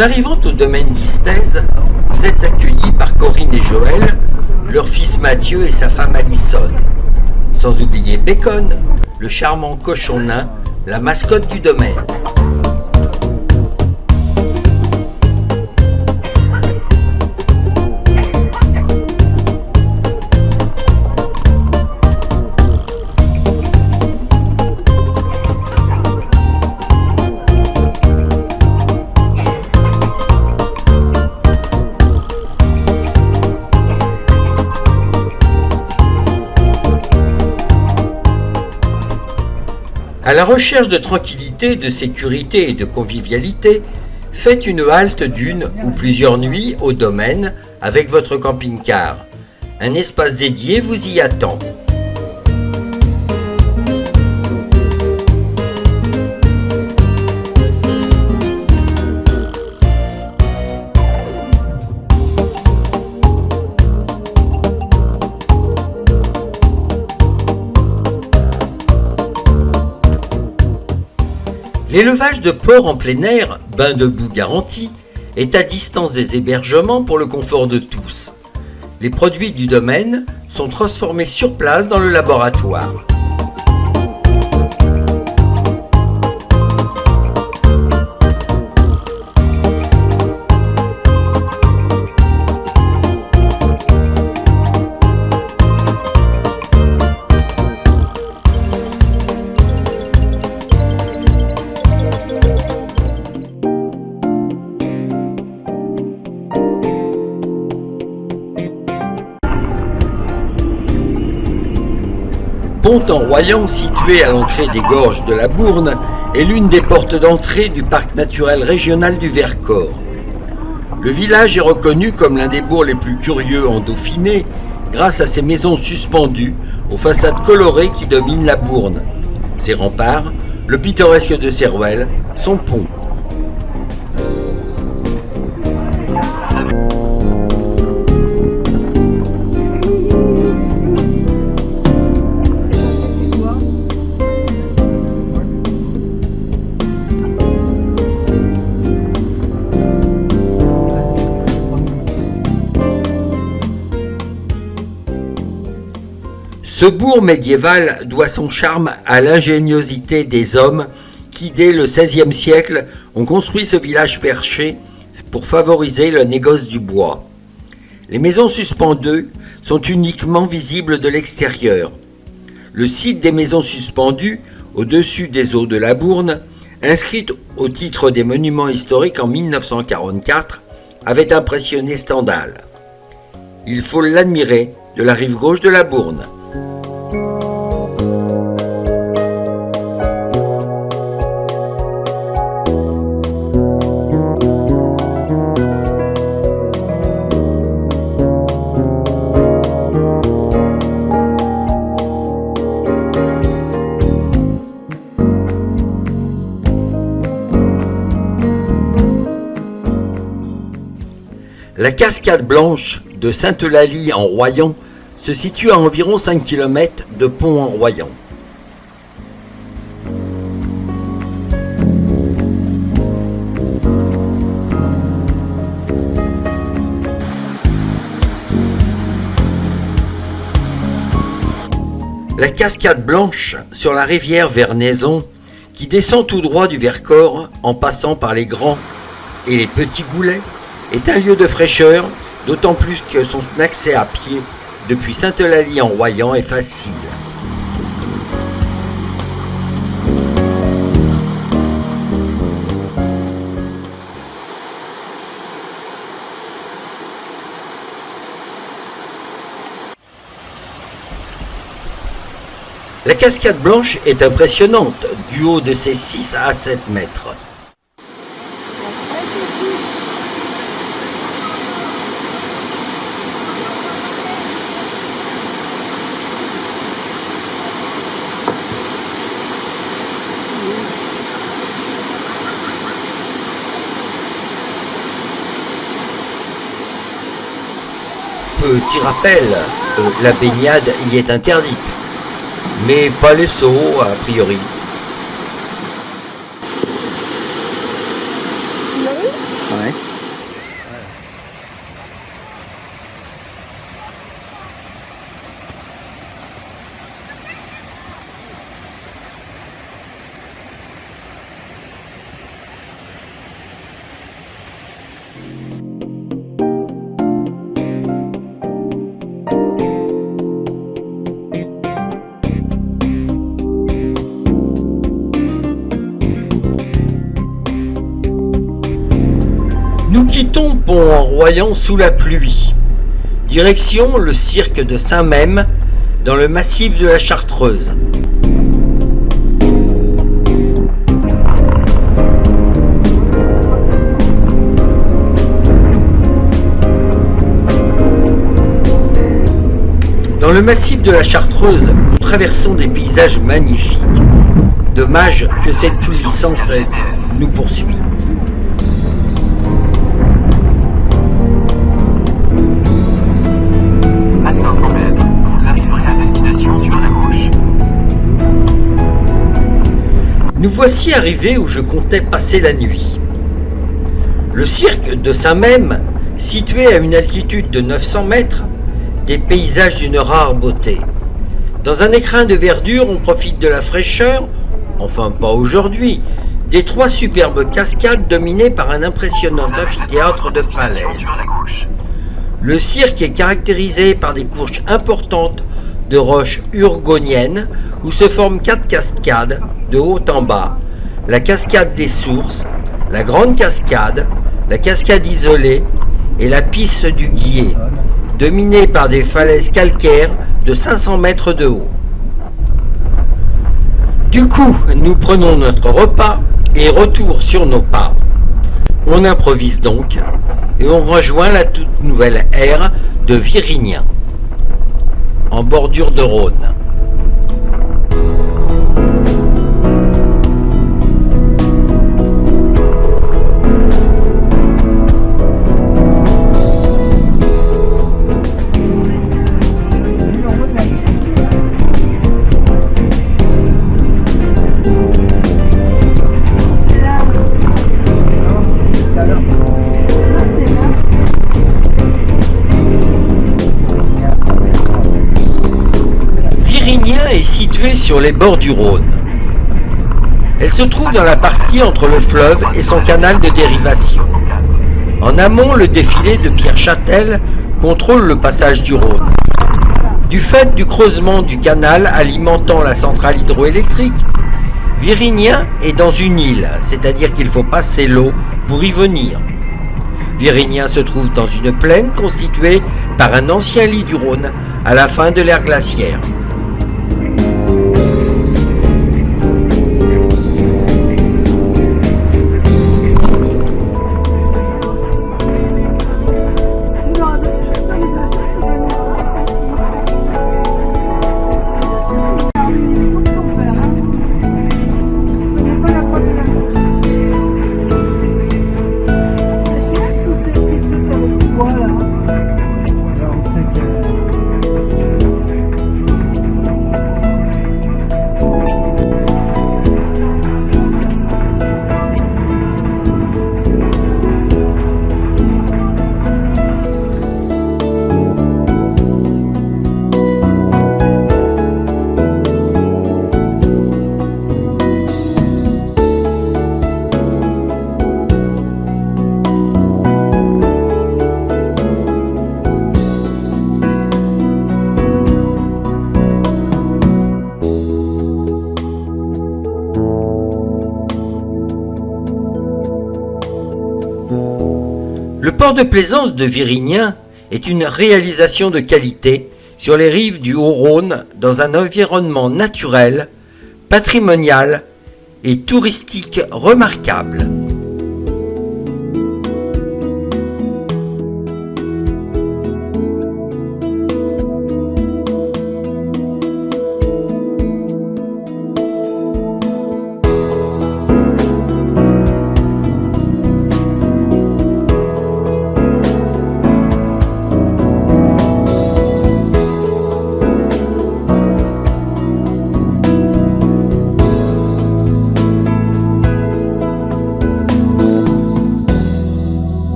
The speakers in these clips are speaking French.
En arrivant au domaine d'Istèze, vous êtes accueillis par Corinne et Joël, leur fils Mathieu et sa femme Alison. Sans oublier Bacon, le charmant cochon nain, la mascotte du domaine. À la recherche de tranquillité, de sécurité et de convivialité, faites une halte d'une ou plusieurs nuits au domaine avec votre camping-car. Un espace dédié vous y attend. L'élevage de porcs en plein air, bain de boue garanti, est à distance des hébergements pour le confort de tous. Les produits du domaine sont transformés sur place dans le laboratoire. Pont-en-Royans, situé à l'entrée des gorges de la Bourne, est l'une des portes d'entrée du parc naturel régional du Vercors. Le village est reconnu comme l'un des bourgs les plus curieux en Dauphiné grâce à ses maisons suspendues aux façades colorées qui dominent la Bourne, ses remparts, le pittoresque de Serrouel, son pont. Ce bourg médiéval doit son charme à l'ingéniosité des hommes qui, dès le XVIe siècle, ont construit ce village perché pour favoriser le négoce du bois. Les maisons suspendues sont uniquement visibles de l'extérieur. Le site des maisons suspendues, au-dessus des eaux de la Bourne, inscrite au titre des monuments historiques en 1944, avait impressionné Stendhal. Il faut l'admirer de la rive gauche de la Bourne. La cascade blanche de Sainte-Eulalie en Royan se situe à environ 5 km de Pont-en-Royans. La cascade blanche sur la rivière Vernaison, qui descend tout droit du Vercors en passant par les grands et les petits goulets, est un lieu de fraîcheur, d'autant plus que son accès à pied depuis Sainte-Eulalie en Royan est facile. La cascade blanche est impressionnante du haut de ses 6 à 7 mètres. Petit rappel, la baignade y est interdite, mais pas les sauts a priori. Ouais. quittons Pont-en-Royans sous la pluie. Direction le cirque de Saint-Même, dans le massif de la Chartreuse. Dans le massif de la Chartreuse, nous traversons des paysages magnifiques. Dommage que cette pluie sans cesse nous poursuit. Nous voici arrivés où je comptais passer la nuit. Le cirque de Saint-Même, situé à une altitude de 900 mètres, des paysages d'une rare beauté. Dans un écrin de verdure, on profite de la fraîcheur, enfin pas aujourd'hui, des 3 superbes cascades dominées par un impressionnant amphithéâtre de falaises. Le cirque est caractérisé par des couches importantes de roches urgoniennes où se forment 4 cascades de haut en bas. La cascade des Sources, la Grande Cascade, la cascade isolée et la pisse du Guillet, dominée par des falaises calcaires de 500 mètres de haut. Du coup, nous prenons notre repas et retour sur nos pas. On improvise donc et on rejoint la toute nouvelle aire de Virignan, en bordure de Rhône. Est située sur les bords du Rhône. Elle se trouve dans la partie entre le fleuve et son canal de dérivation. En amont, le défilé de Pierre Châtel contrôle le passage du Rhône. Du fait du creusement du canal alimentant la centrale hydroélectrique, Virignan est dans une île, c'est-à-dire qu'il faut passer l'eau pour y venir. Virignan se trouve dans une plaine constituée par un ancien lit du Rhône à la fin de l'ère glaciaire. Le port de plaisance de Virignan est une réalisation de qualité sur les rives du Haut-Rhône dans un environnement naturel, patrimonial et touristique remarquable.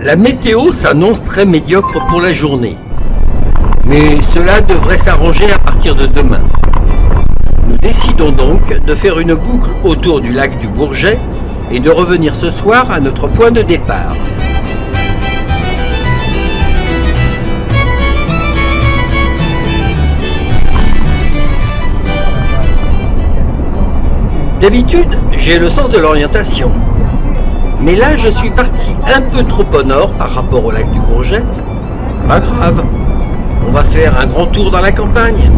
La météo s'annonce très médiocre pour la journée, mais cela devrait s'arranger à partir de demain. Nous décidons donc de faire une boucle autour du lac du Bourget et de revenir ce soir à notre point de départ. D'habitude, j'ai le sens de l'orientation. Mais là, je suis parti un peu trop au nord par rapport au lac du Bourget. Pas grave, on va faire un grand tour dans la campagne.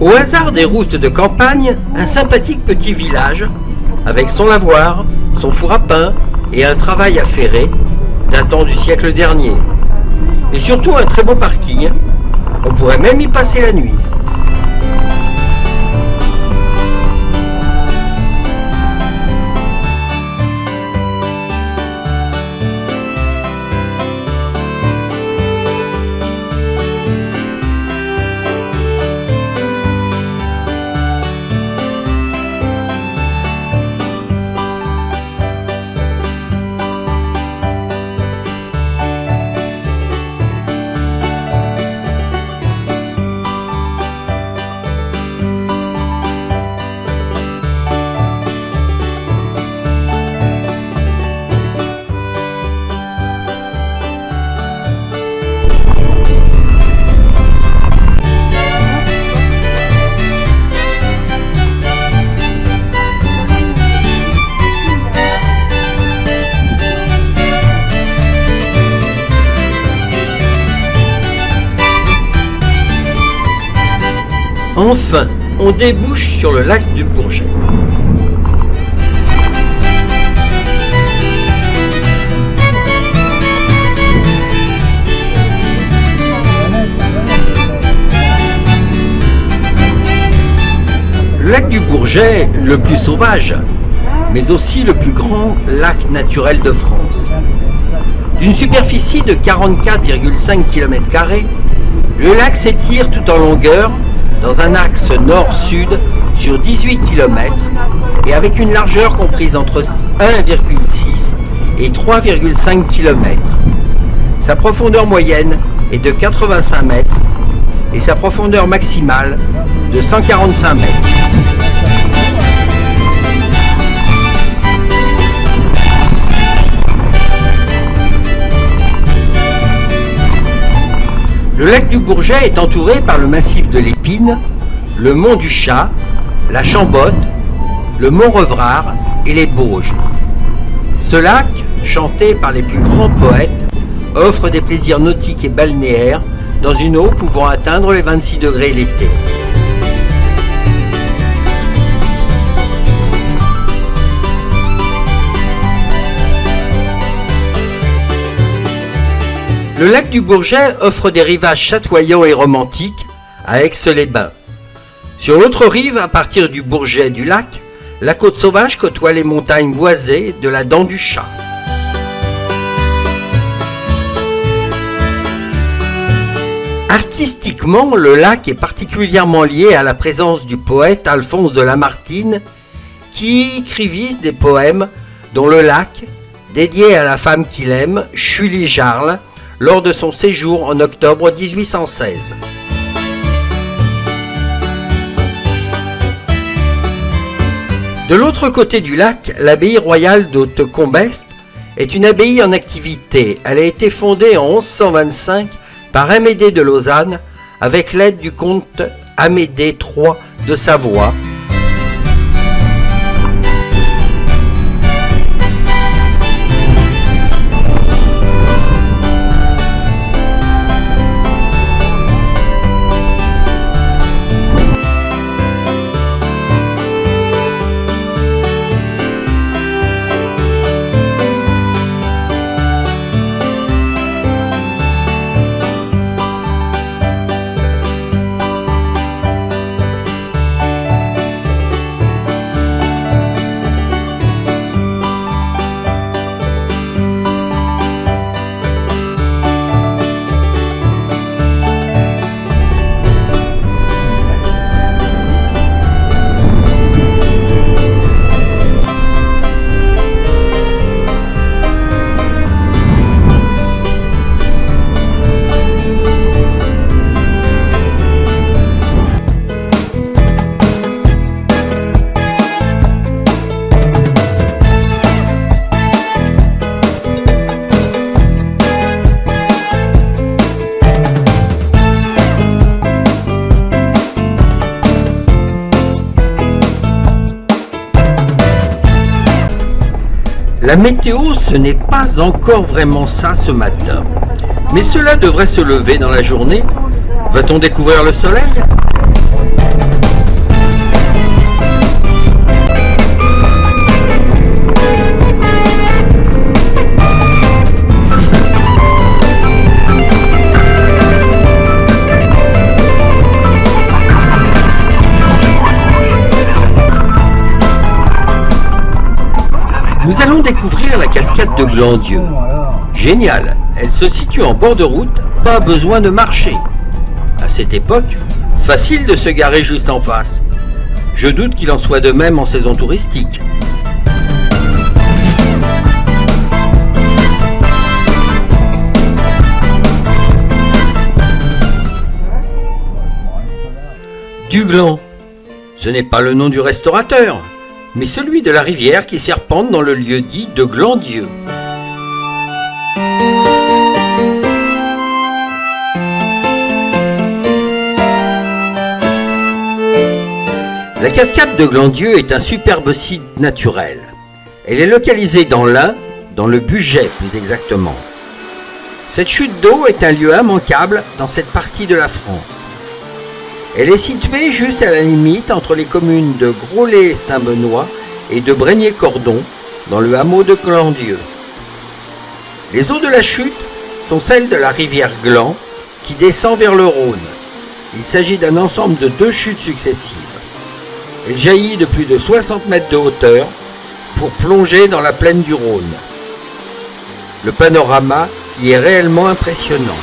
Au hasard des routes de campagne, un sympathique petit village, avec son lavoir, son four à pain et un travail à ferrer, datant du siècle dernier. Et surtout un très beau parking, on pourrait même y passer la nuit. Enfin, on débouche sur le lac du Bourget. Le lac du Bourget, le plus sauvage, mais aussi le plus grand lac naturel de France. D'une superficie de 44,5 km², le lac s'étire tout en longueur dans un axe nord-sud sur 18 km et avec une largeur comprise entre 1,6 et 3,5 km. Sa profondeur moyenne est de 85 mètres et sa profondeur maximale de 145 mètres. Le lac du Bourget est entouré par le massif de l'Épine, le mont du Chat, la Chambotte, le mont Revrard et les Bauges. Ce lac, chanté par les plus grands poètes, offre des plaisirs nautiques et balnéaires dans une eau pouvant atteindre les 26 degrés l'été. Le lac du Bourget offre des rivages chatoyants et romantiques à Aix-les-Bains. Sur l'autre rive, à partir du Bourget du lac, la côte sauvage côtoie les montagnes boisées de la Dent du Chat. Artistiquement, le lac est particulièrement lié à la présence du poète Alphonse de Lamartine, qui écrivit des poèmes dont le lac, dédié à la femme qu'il aime, Julie Jarle, lors de son séjour en octobre 1816. De l'autre côté du lac, l'abbaye royale d'Haute-Combeste est une abbaye en activité. Elle a été fondée en 1125 par Amédée de Lausanne avec l'aide du comte Amédée III de Savoie. La météo, ce n'est pas encore vraiment ça ce matin. Mais cela devrait se lever dans la journée. Va-t-on découvrir le soleil ? Nous allons découvrir la cascade de Glandieu. Génial, elle se situe en bord de route, pas besoin de marcher. À cette époque, facile de se garer juste en face. Je doute qu'il en soit de même en saison touristique. Duglan, ce n'est pas le nom du restaurateur, mais celui de la rivière qui serpente dans le lieu dit de Glandieu. La cascade de Glandieu est un superbe site naturel. Elle est localisée dans l'Ain, dans le Bugey plus exactement. Cette chute d'eau est un lieu immanquable dans cette partie de la France. Elle est située juste à la limite entre les communes de Groslay-Saint-Benoît et de Brégnier-Cordon, dans le hameau de Glandieu. Les eaux de la chute sont celles de la rivière Gland qui descend vers le Rhône. Il s'agit d'un ensemble de 2 chutes successives. Elle jaillit de plus de 60 mètres de hauteur pour plonger dans la plaine du Rhône. Le panorama y est réellement impressionnant.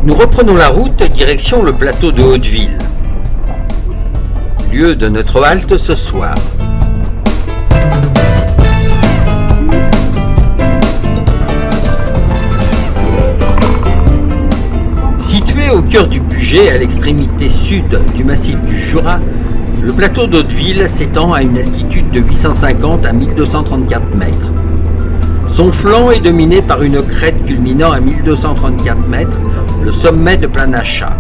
Nous reprenons la route direction le plateau de Hauteville, lieu de notre halte ce soir. Situé au cœur du Bugey, à l'extrémité sud du massif du Jura, le plateau d'Hauteville s'étend à une altitude de 850 à 1234 mètres. Son flanc est dominé par une crête culminant à 1234 mètres, le sommet de Planachat.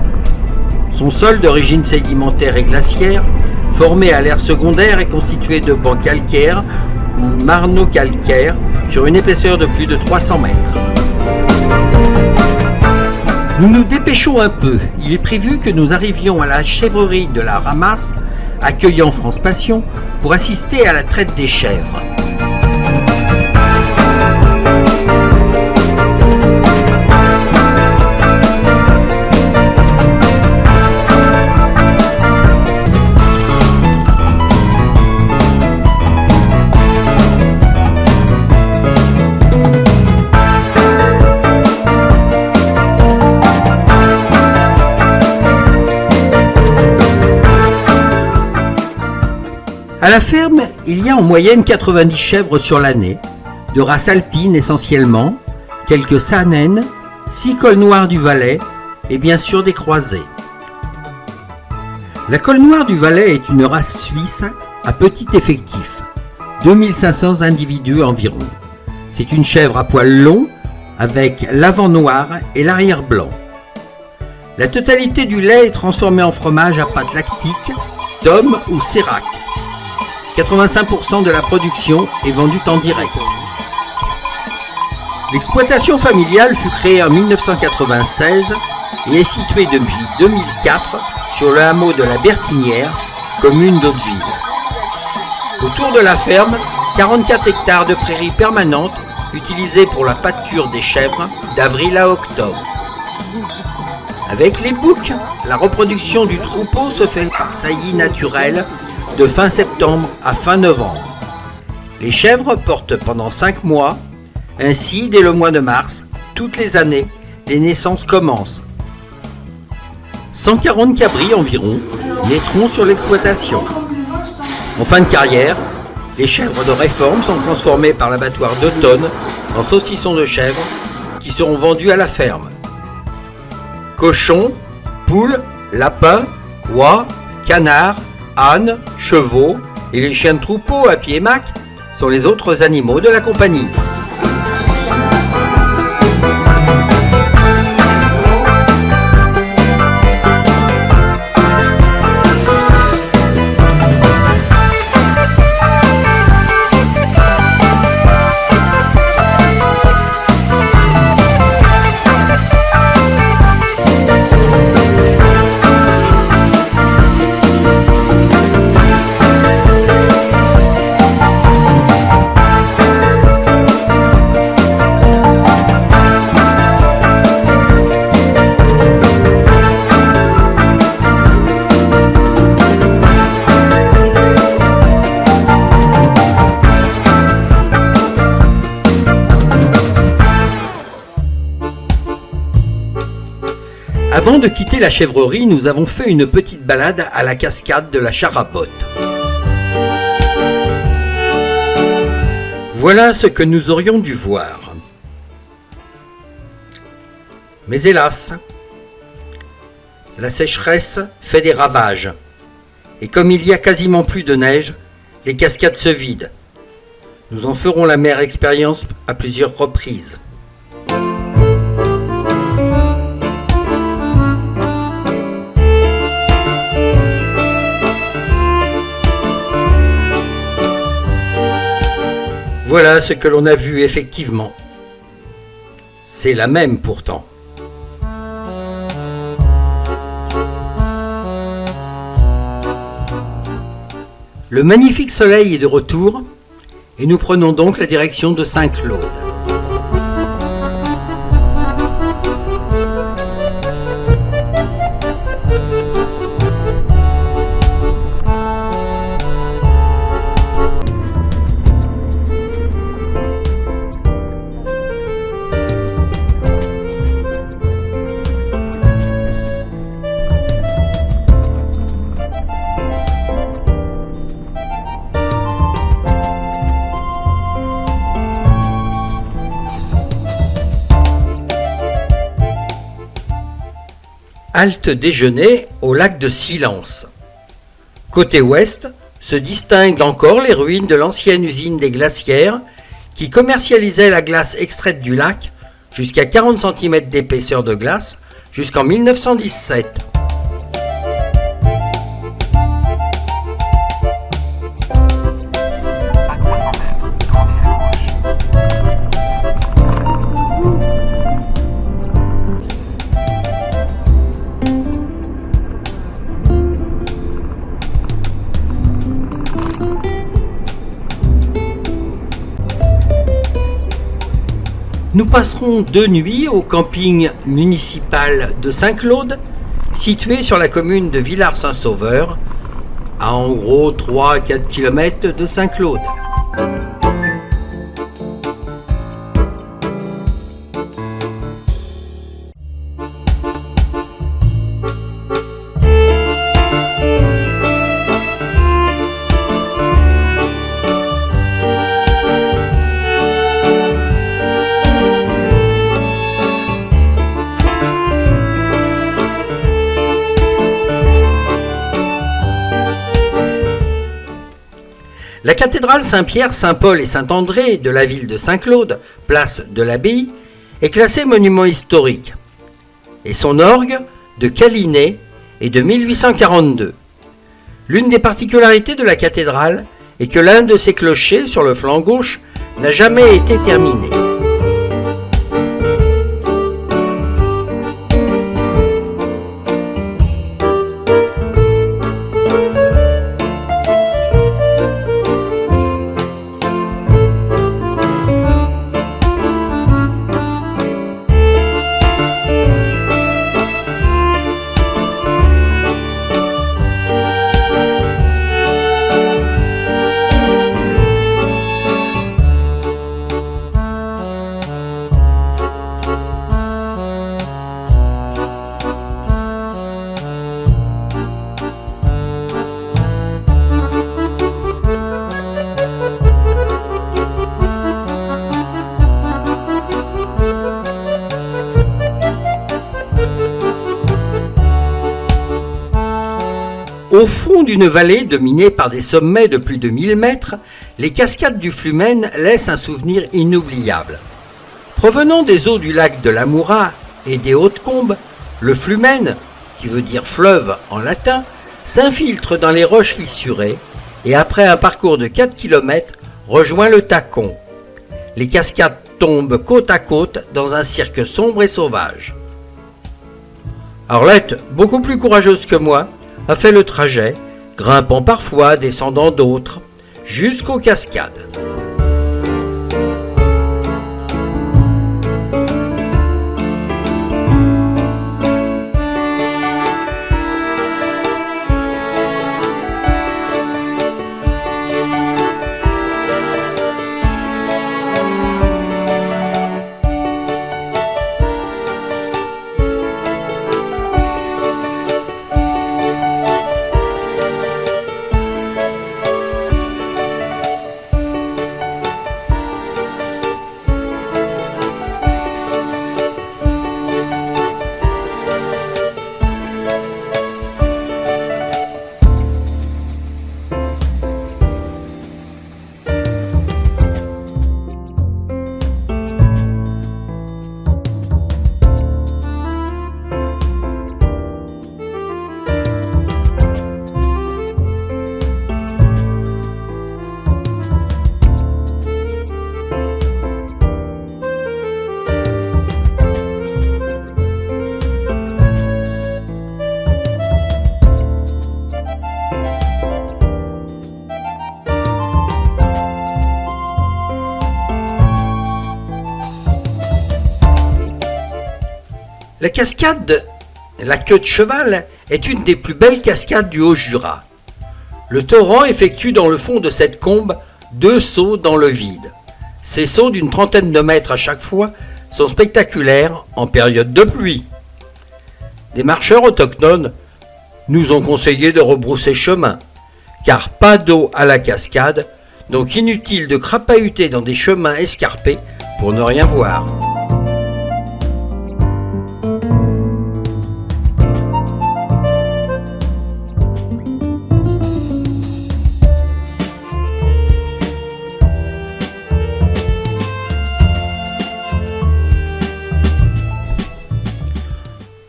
Son sol d'origine sédimentaire et glaciaire, formé à l'ère secondaire, est constitué de bancs calcaires ou marno-calcaires sur une épaisseur de plus de 300 mètres. Nous nous dépêchons un peu. Il est prévu que nous arrivions à la chèvrerie de la Ramasse, accueillant France Passion, pour assister à la traite des chèvres. À la ferme, il y a en moyenne 90 chèvres sur l'année, de race alpine essentiellement, quelques saanen, 6 cols noirs du Valais et bien sûr des croisés. La colle noire du Valais est une race suisse à petit effectif, 2500 individus environ. C'est une chèvre à poil long avec l'avant noir et l'arrière blanc. La totalité du lait est transformée en fromage à pâte lactique, Dom ou Sérac. 85% de la production est vendue en direct. L'exploitation familiale fut créée en 1996 et est située depuis 2004 sur le hameau de la Bertinière, commune d'Hauteville. Autour de la ferme, 44 hectares de prairies permanentes utilisées pour la pâture des chèvres d'avril à octobre. Avec les boucs, la reproduction du troupeau se fait par saillie naturelle de fin septembre à fin novembre. Les chèvres portent pendant 5 mois. Ainsi, dès le mois de mars, toutes les années, les naissances commencent. 140 cabris environ naîtront sur l'exploitation. En fin de carrière, les chèvres de réforme sont transformées par l'abattoir d'automne en saucissons de chèvre qui seront vendus à la ferme. Cochons, poules, lapins, oies, canards, ânes, chevaux et les chiens de troupeau à pied mac sont les autres animaux de la compagnie. Avant de quitter la chèvrerie, nous avons fait une petite balade à la cascade de la Charabotte. Voilà ce que nous aurions dû voir. Mais hélas, la sécheresse fait des ravages. Et comme il y a quasiment plus de neige, les cascades se vident. Nous en ferons la mère expérience à plusieurs reprises. Voilà ce que l'on a vu effectivement. C'est la même pourtant. Le magnifique soleil est de retour et nous prenons donc la direction de Saint-Claude. Halte déjeuner au lac de Silence. Côté ouest, se distinguent encore les ruines de l'ancienne usine des glacières qui commercialisait la glace extraite du lac jusqu'à 40 cm d'épaisseur de glace jusqu'en 1917. Nous passerons 2 nuits au camping municipal de Saint-Claude, situé sur la commune de Villars-Saint-Sauveur, à en gros 3 à 4 km de Saint-Claude. La cathédrale Saint-Pierre, Saint-Paul et Saint-André de la ville de Saint-Claude, place de l'Abbaye, est classée monument historique. Et son orgue, de Calinet, est de 1842. L'une des particularités de la cathédrale est que l'un de ses clochers, sur le flanc gauche, n'a jamais été terminé. Au fond d'une vallée dominée par des sommets de plus de 1000 mètres, les cascades du Flumen laissent un souvenir inoubliable. Provenant des eaux du lac de l'Amoura et des Hautes-Combes, le Flumen, qui veut dire fleuve en latin, s'infiltre dans les roches fissurées et après un parcours de 4 km, rejoint le Tacon. Les cascades tombent côte à côte dans un cirque sombre et sauvage. Arlette, beaucoup plus courageuse que moi, a fait le trajet, grimpant parfois, descendant d'autres, jusqu'aux cascades. La cascade La Queue de Cheval est une des plus belles cascades du Haut-Jura. Le torrent effectue dans le fond de cette combe 2 sauts dans le vide. Ces sauts d'une trentaine de mètres à chaque fois sont spectaculaires en période de pluie. Des marcheurs autochtones nous ont conseillé de rebrousser chemin, car pas d'eau à la cascade, donc inutile de crapahuter dans des chemins escarpés pour ne rien voir.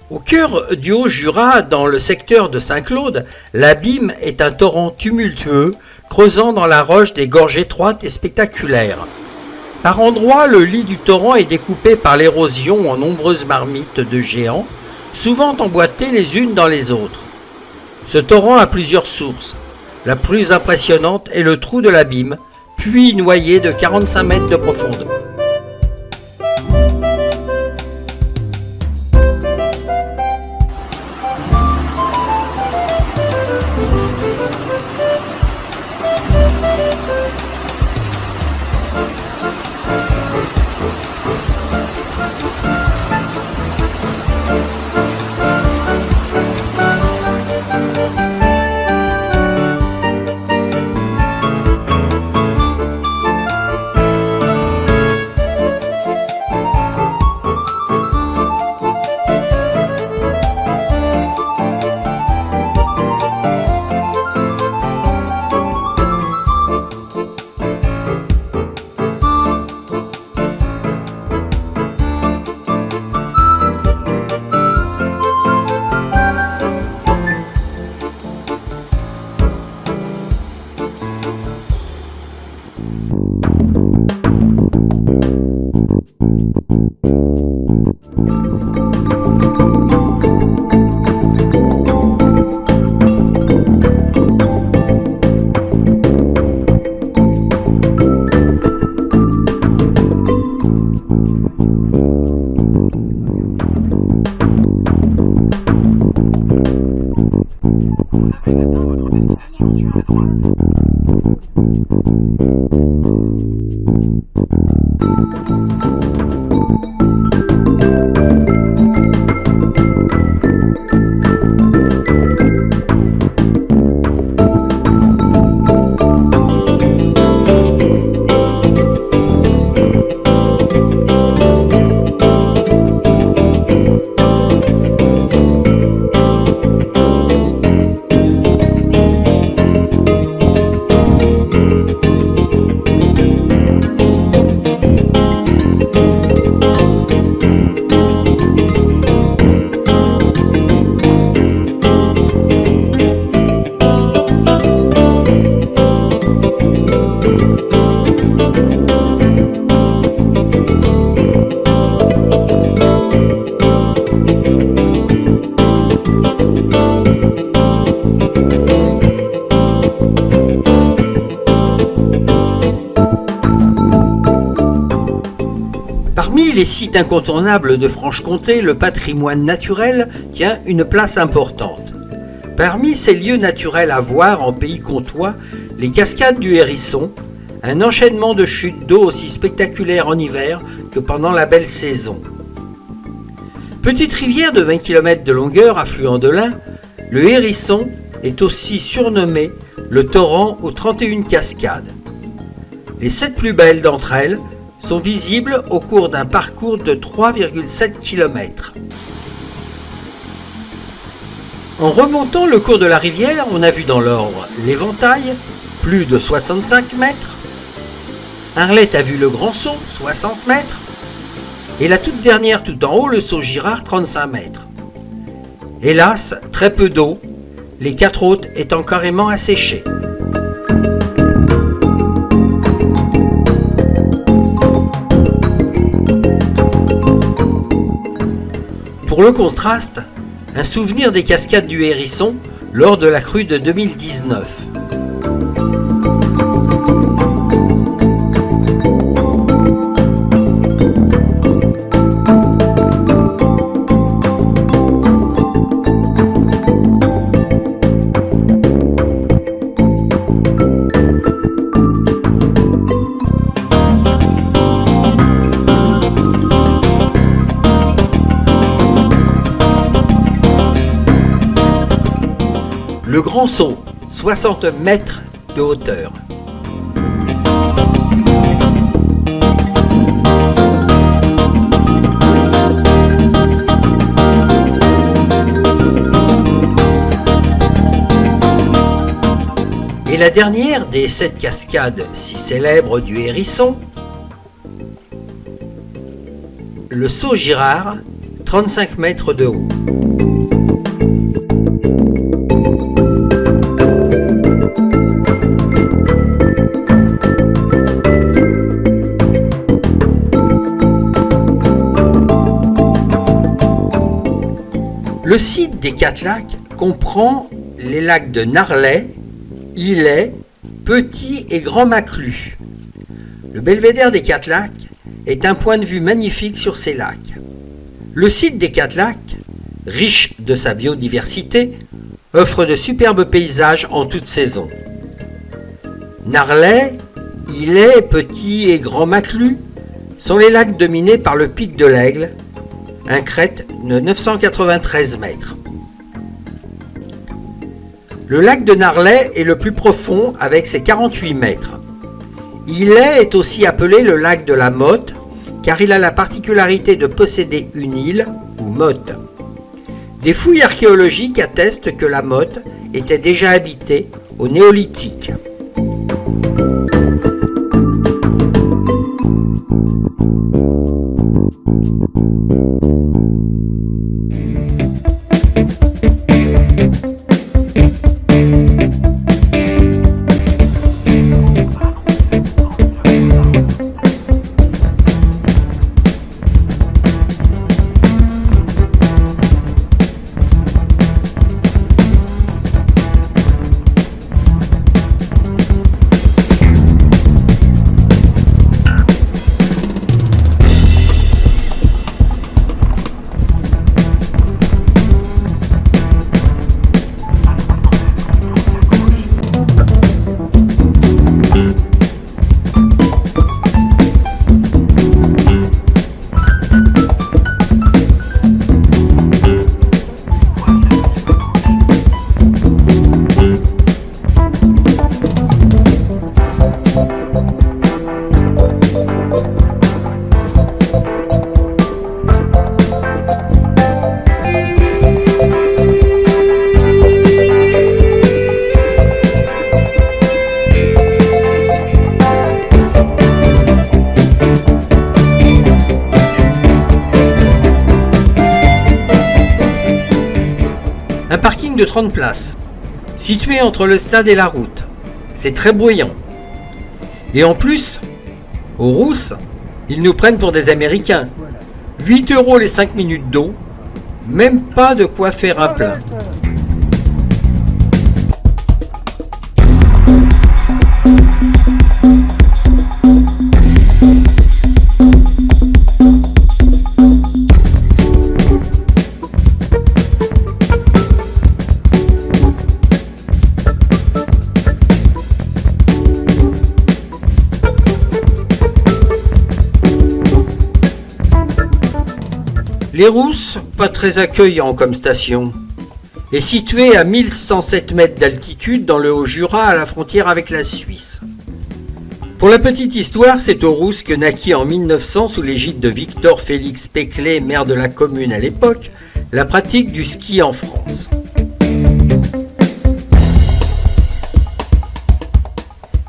Au cœur du Haut-Jura, dans le secteur de Saint-Claude, l'Abîme est un torrent tumultueux, creusant dans la roche des gorges étroites et spectaculaires. Par endroits, le lit du torrent est découpé par l'érosion en nombreuses marmites de géants, souvent emboîtées les unes dans les autres. Ce torrent a plusieurs sources. La plus impressionnante est le trou de l'Abîme, puits noyé de 45 mètres de profondeur. les sites incontournables de Franche-Comté, le patrimoine naturel tient une place importante. Parmi ces lieux naturels à voir en pays comtois, les cascades du Hérisson, un enchaînement de chutes d'eau aussi spectaculaires en hiver que pendant la belle saison. Petite rivière de 20 km de longueur, affluent de l'Ain, le Hérisson est aussi surnommé le torrent aux 31 cascades. Les 7 plus belles d'entre elles sont visibles au cours d'un parcours de 3,7 km. En remontant le cours de la rivière, on a vu dans l'ordre l'Éventail, plus de 65 mètres, Arlette a vu le Grand Saut, 60 mètres, et la toute dernière tout en haut, le Saut Girard, 35 mètres. Hélas, très peu d'eau, les 4 autres étant carrément asséchés. Pour le contraste, un souvenir des cascades du Hérisson lors de la crue de 2019. Le Grand Saut, 60 mètres de hauteur. Et la dernière des 7 cascades si célèbres du Hérisson, le Saut Girard, 35 mètres de haut. Le site des 4 lacs comprend les lacs de Narlet, Illet, Petit et Grand Maclus. Le belvédère des 4 lacs est un point de vue magnifique sur ces lacs. Le site des 4 lacs, riche de sa biodiversité, offre de superbes paysages en toute saison. Narlet, Illet, Petit et Grand Maclus sont les lacs dominés par le pic de l'Aigle, un crête de 993 mètres. Le lac de Narlet est le plus profond avec ses 48 mètres. Illet est aussi appelé le lac de la Motte car il a la particularité de posséder une île ou motte. Des fouilles archéologiques attestent que la Motte était déjà habitée au Néolithique. Un parking de 30 places, situé entre le stade et la route. C'est très bruyant. Et en plus, aux Rousses, ils nous prennent pour des Américains. 8 € les 5 minutes d'eau, même pas de quoi faire un plein. Les Rousses, pas très accueillant comme station, est située à 1107 mètres d'altitude dans le Haut-Jura à la frontière avec la Suisse. Pour la petite histoire, c'est aux Rousses que naquit en 1900 sous l'égide de Victor Félix Péclet, maire de la commune à l'époque, la pratique du ski en France.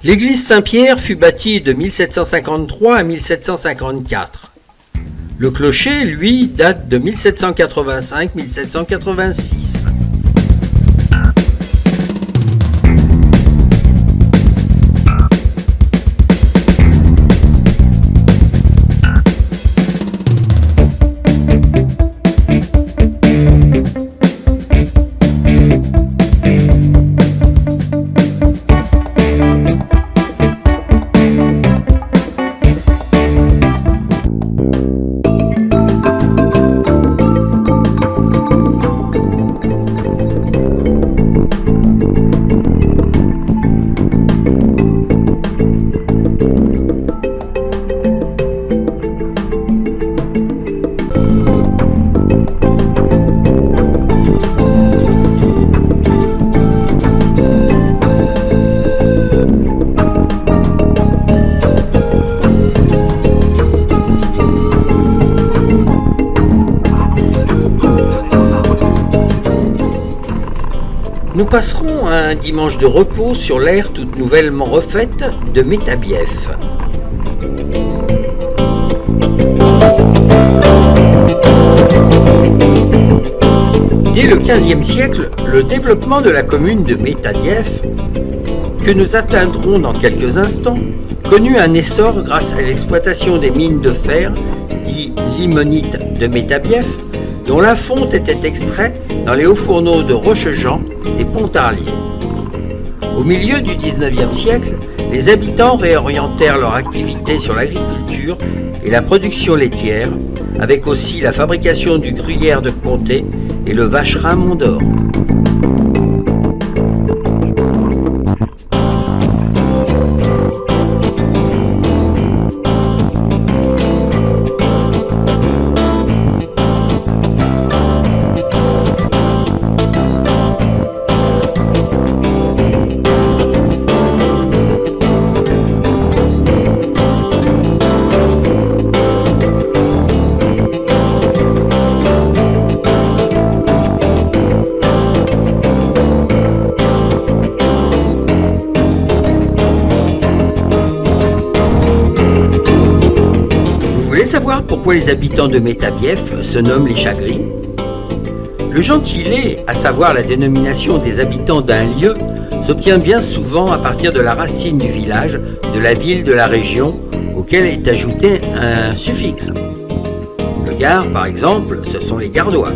L'église Saint-Pierre fut bâtie de 1753 à 1754. Le clocher, lui, date de 1785-1786. Nous passerons un dimanche de repos sur l'aire toute nouvellement refaite de Métabief. Dès le XVe siècle, le développement de la commune de Métabief, que nous atteindrons dans quelques instants, connut un essor grâce à l'exploitation des mines de fer, dit limonite de Métabief, dont la fonte était extraite dans les hauts fourneaux de Rochejean et Pontarlier. Au milieu du XIXe siècle, les habitants réorientèrent leur activité sur l'agriculture et la production laitière, avec aussi la fabrication du gruyère de comté et le vacherin Mont-d'Or. Savoir pourquoi les habitants de Métabief se nomment les Chagris? Le gentilé, à savoir la dénomination des habitants d'un lieu, s'obtient bien souvent à partir de la racine du village, de la ville, de la région, auquel est ajouté un suffixe. Le Gard, par exemple, ce sont les Gardois.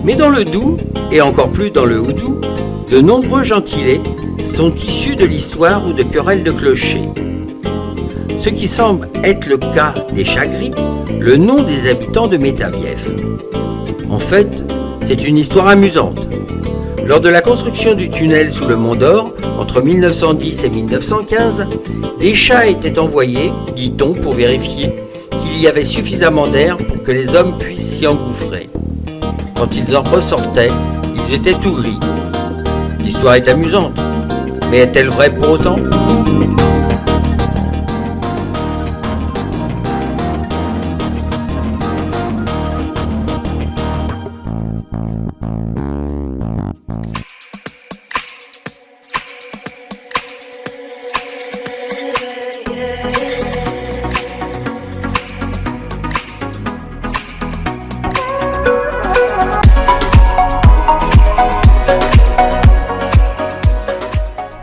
Mais dans le Doubs, et encore plus dans le Houdou, de nombreux gentilés sont issus de l'histoire ou de querelles de clochers. Ce qui semble être le cas des Chagris, le nom des habitants de Métabief. En fait, c'est une histoire amusante. Lors de la construction du tunnel sous le Mont-d'Or, entre 1910 et 1915, des chats étaient envoyés, dit-on, pour vérifier qu'il y avait suffisamment d'air pour que les hommes puissent s'y engouffrer. Quand ils en ressortaient, ils étaient tout gris. L'histoire est amusante, mais est-elle vraie pour autant ?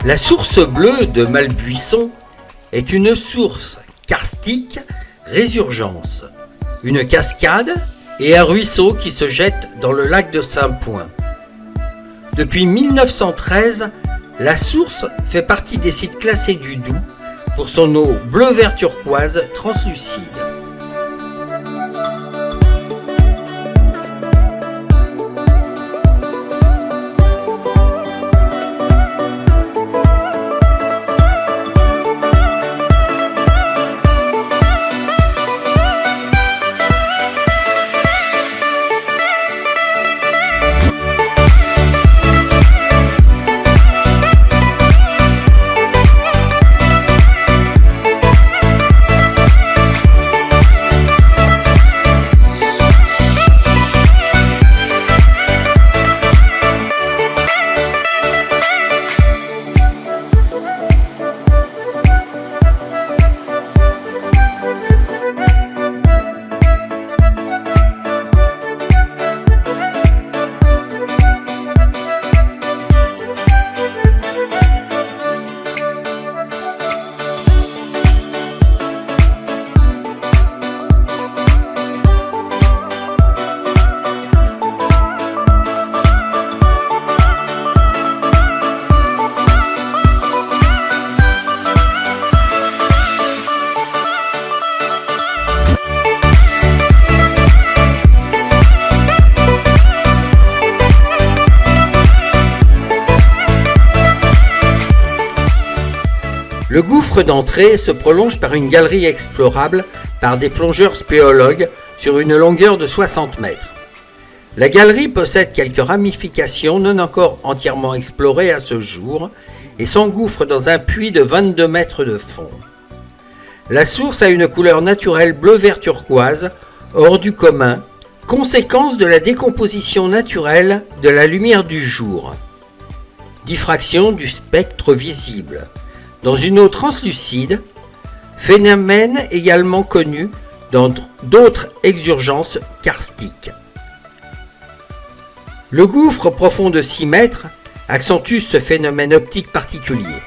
La source bleue de Malbuisson est une source karstique résurgence, une cascade et un ruisseau qui se jette dans le lac de Saint-Point. Depuis 1913, la source fait partie des sites classés du Doubs pour son eau bleu-vert turquoise translucide. Le gouffre d'entrée se prolonge par une galerie explorable par des plongeurs spéologues sur une longueur de 60 mètres. La galerie possède quelques ramifications non encore entièrement explorées à ce jour et s'engouffre dans un puits de 22 mètres de fond. La source a une couleur naturelle bleu-vert turquoise, hors du commun, conséquence de la décomposition naturelle de la lumière du jour. Diffraction du spectre visible. Dans une eau translucide, phénomène également connu dans d'autres exurgences karstiques. Le gouffre profond de 6 mètres accentue ce phénomène optique particulier.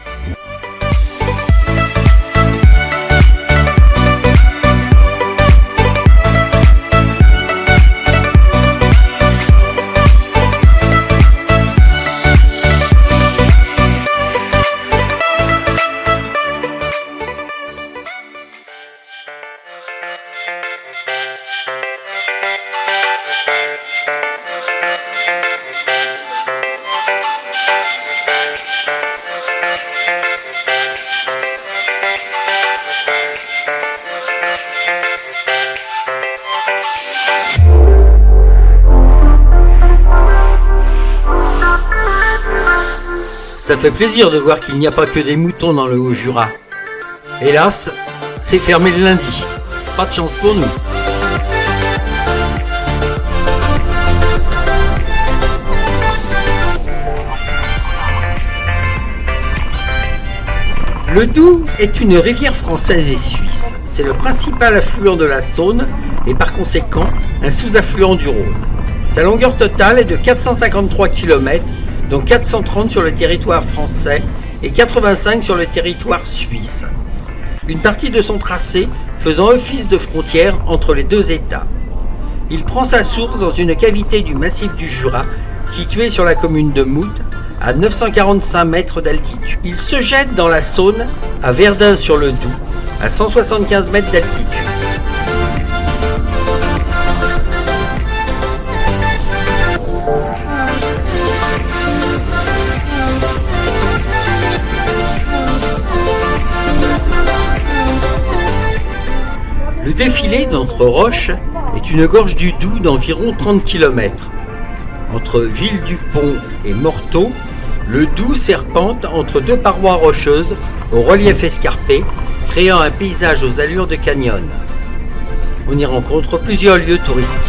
Ça fait plaisir de voir qu'il n'y a pas que des moutons dans le Haut-Jura. Hélas, c'est fermé le lundi. Pas de chance pour nous. Le Doubs est une rivière française et suisse. C'est le principal affluent de la Saône et par conséquent un sous-affluent du Rhône. Sa longueur totale est de 453 km, dont 430 sur le territoire français et 85 sur le territoire suisse. Une partie de son tracé faisant office de frontière entre les deux États. Il prend sa source dans une cavité du massif du Jura, située sur la commune de Mout, à 945 mètres d'altitude. Il se jette dans la Saône, à Verdun-sur-le-Doubs, à 175 mètres d'altitude. Le défilé d'entre roches est une gorge du Doubs d'environ 30 km. Entre Ville-du-Pont et Morteau, le Doubs serpente entre deux parois rocheuses au relief escarpé, créant un paysage aux allures de canyon. On y rencontre plusieurs lieux touristiques.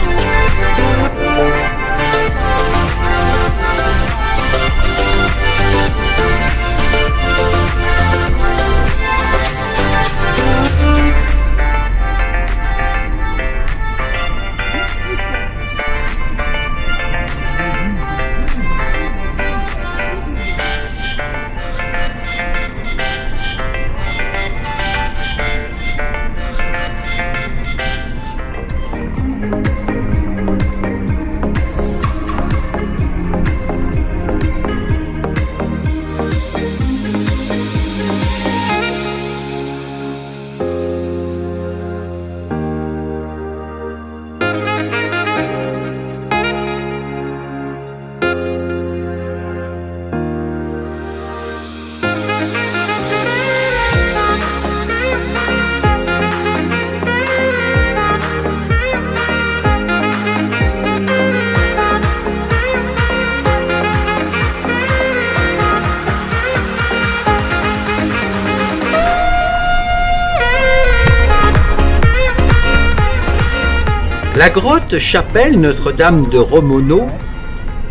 La grotte chapelle Notre-Dame de Romono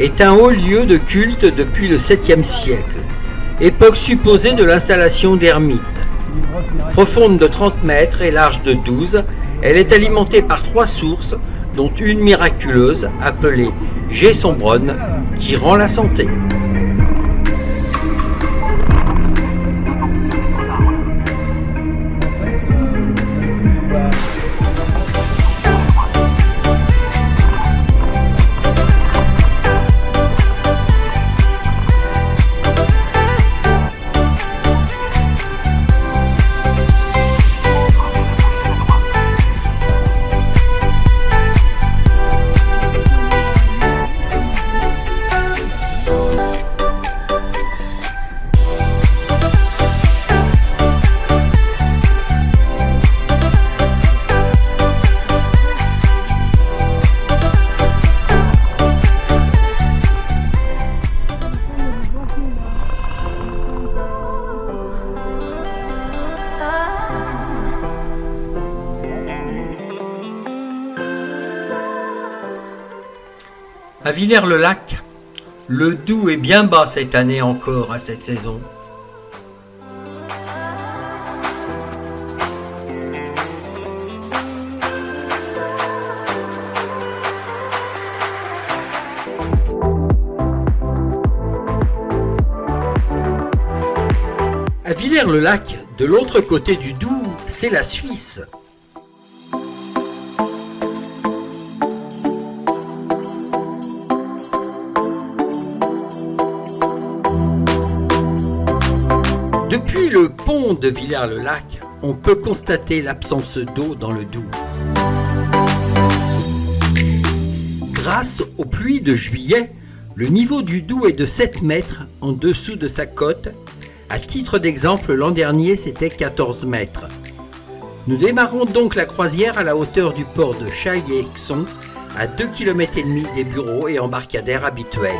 est un haut lieu de culte depuis le 7e siècle, époque supposée de l'installation d'ermites. Profonde de 30 mètres et large de 12, elle est alimentée par 3 sources, dont une miraculeuse appelée Gé-Sombronne, qui rend la santé. À Villers-le-Lac, le Doubs est bien bas cette année encore à cette saison. À Villers-le-Lac, de l'autre côté du Doubs, c'est la Suisse. Depuis le pont de Villers-le-Lac, on peut constater l'absence d'eau dans le Doubs. Grâce aux pluies de juillet, le niveau du Doubs est de 7 mètres en dessous de sa côte. À titre d'exemple, l'an dernier, c'était 14 mètres. Nous démarrons donc la croisière à la hauteur du port de Chaillé-Exon, à 2,5 km des bureaux et embarcadères habituels.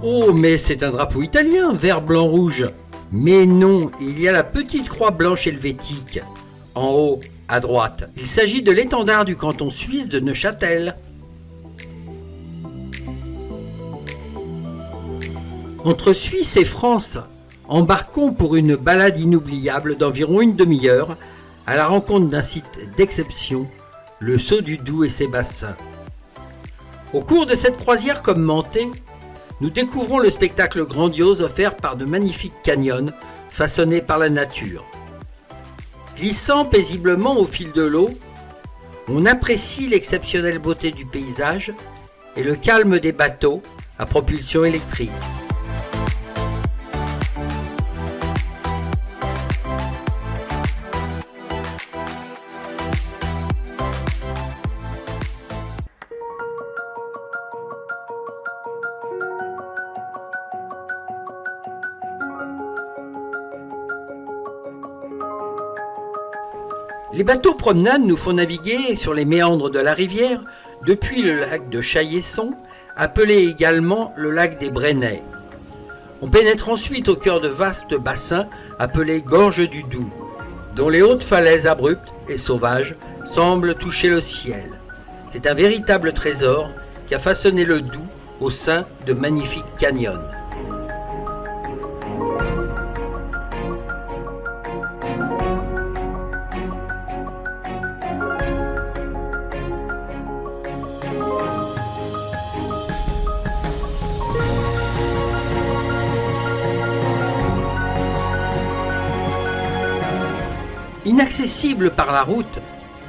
Oh, mais c'est un drapeau italien, vert, blanc, rouge. Mais non, il y a la petite croix blanche helvétique, en haut, à droite. Il s'agit de l'étendard du canton suisse de Neuchâtel. Entre Suisse et France, embarquons pour une balade inoubliable d'environ une demi-heure à la rencontre d'un site d'exception, le Saut du Doubs et ses bassins. Au cours de cette croisière commentée, nous découvrons le spectacle grandiose offert par de magnifiques canyons façonnés par la nature. Glissant paisiblement au fil de l'eau, on apprécie l'exceptionnelle beauté du paysage et le calme des bateaux à propulsion électrique. Les bateaux promenades nous font naviguer sur les méandres de la rivière depuis le lac de Chaillesson, appelé également le lac des Brenets. On pénètre ensuite au cœur de vastes bassins appelés gorges du Doubs, dont les hautes falaises abruptes et sauvages semblent toucher le ciel. C'est un véritable trésor qui a façonné le Doubs au sein de magnifiques canyons. Inaccessible par la route,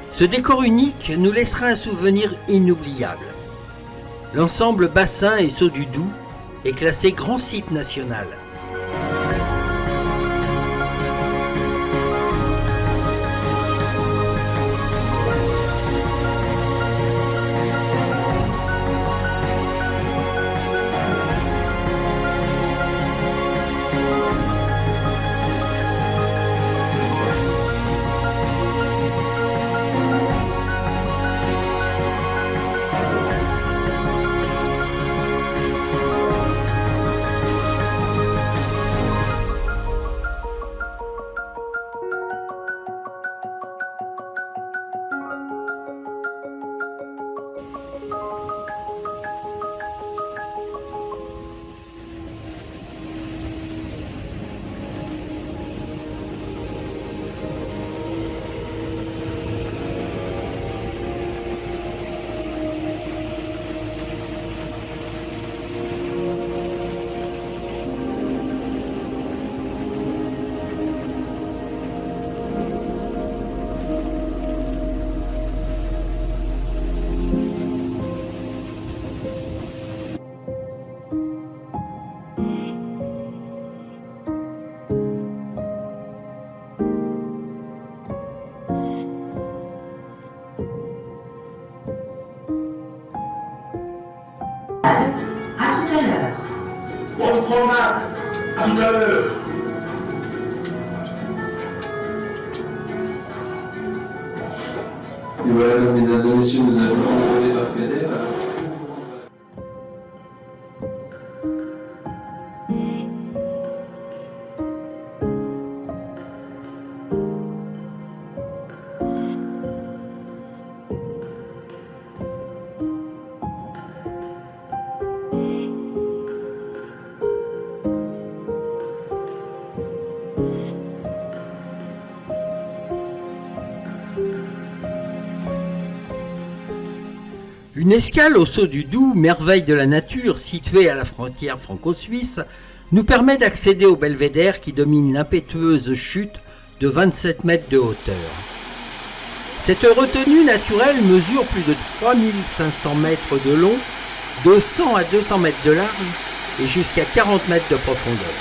ce décor unique nous laissera un souvenir inoubliable. L'ensemble bassin et saut du Doubs est classé grand site national. Bonne promenade. À tout à l'heure. Et voilà, donc, mesdames et messieurs, nous allons envoyer l'Arcadère. Une escale au Saut du Doubs, merveille de la nature située à la frontière franco-suisse, nous permet d'accéder au belvédère qui domine l'impétueuse chute de 27 mètres de hauteur. Cette retenue naturelle mesure plus de 3500 mètres de long, 200 à 200 mètres de large et jusqu'à 40 mètres de profondeur.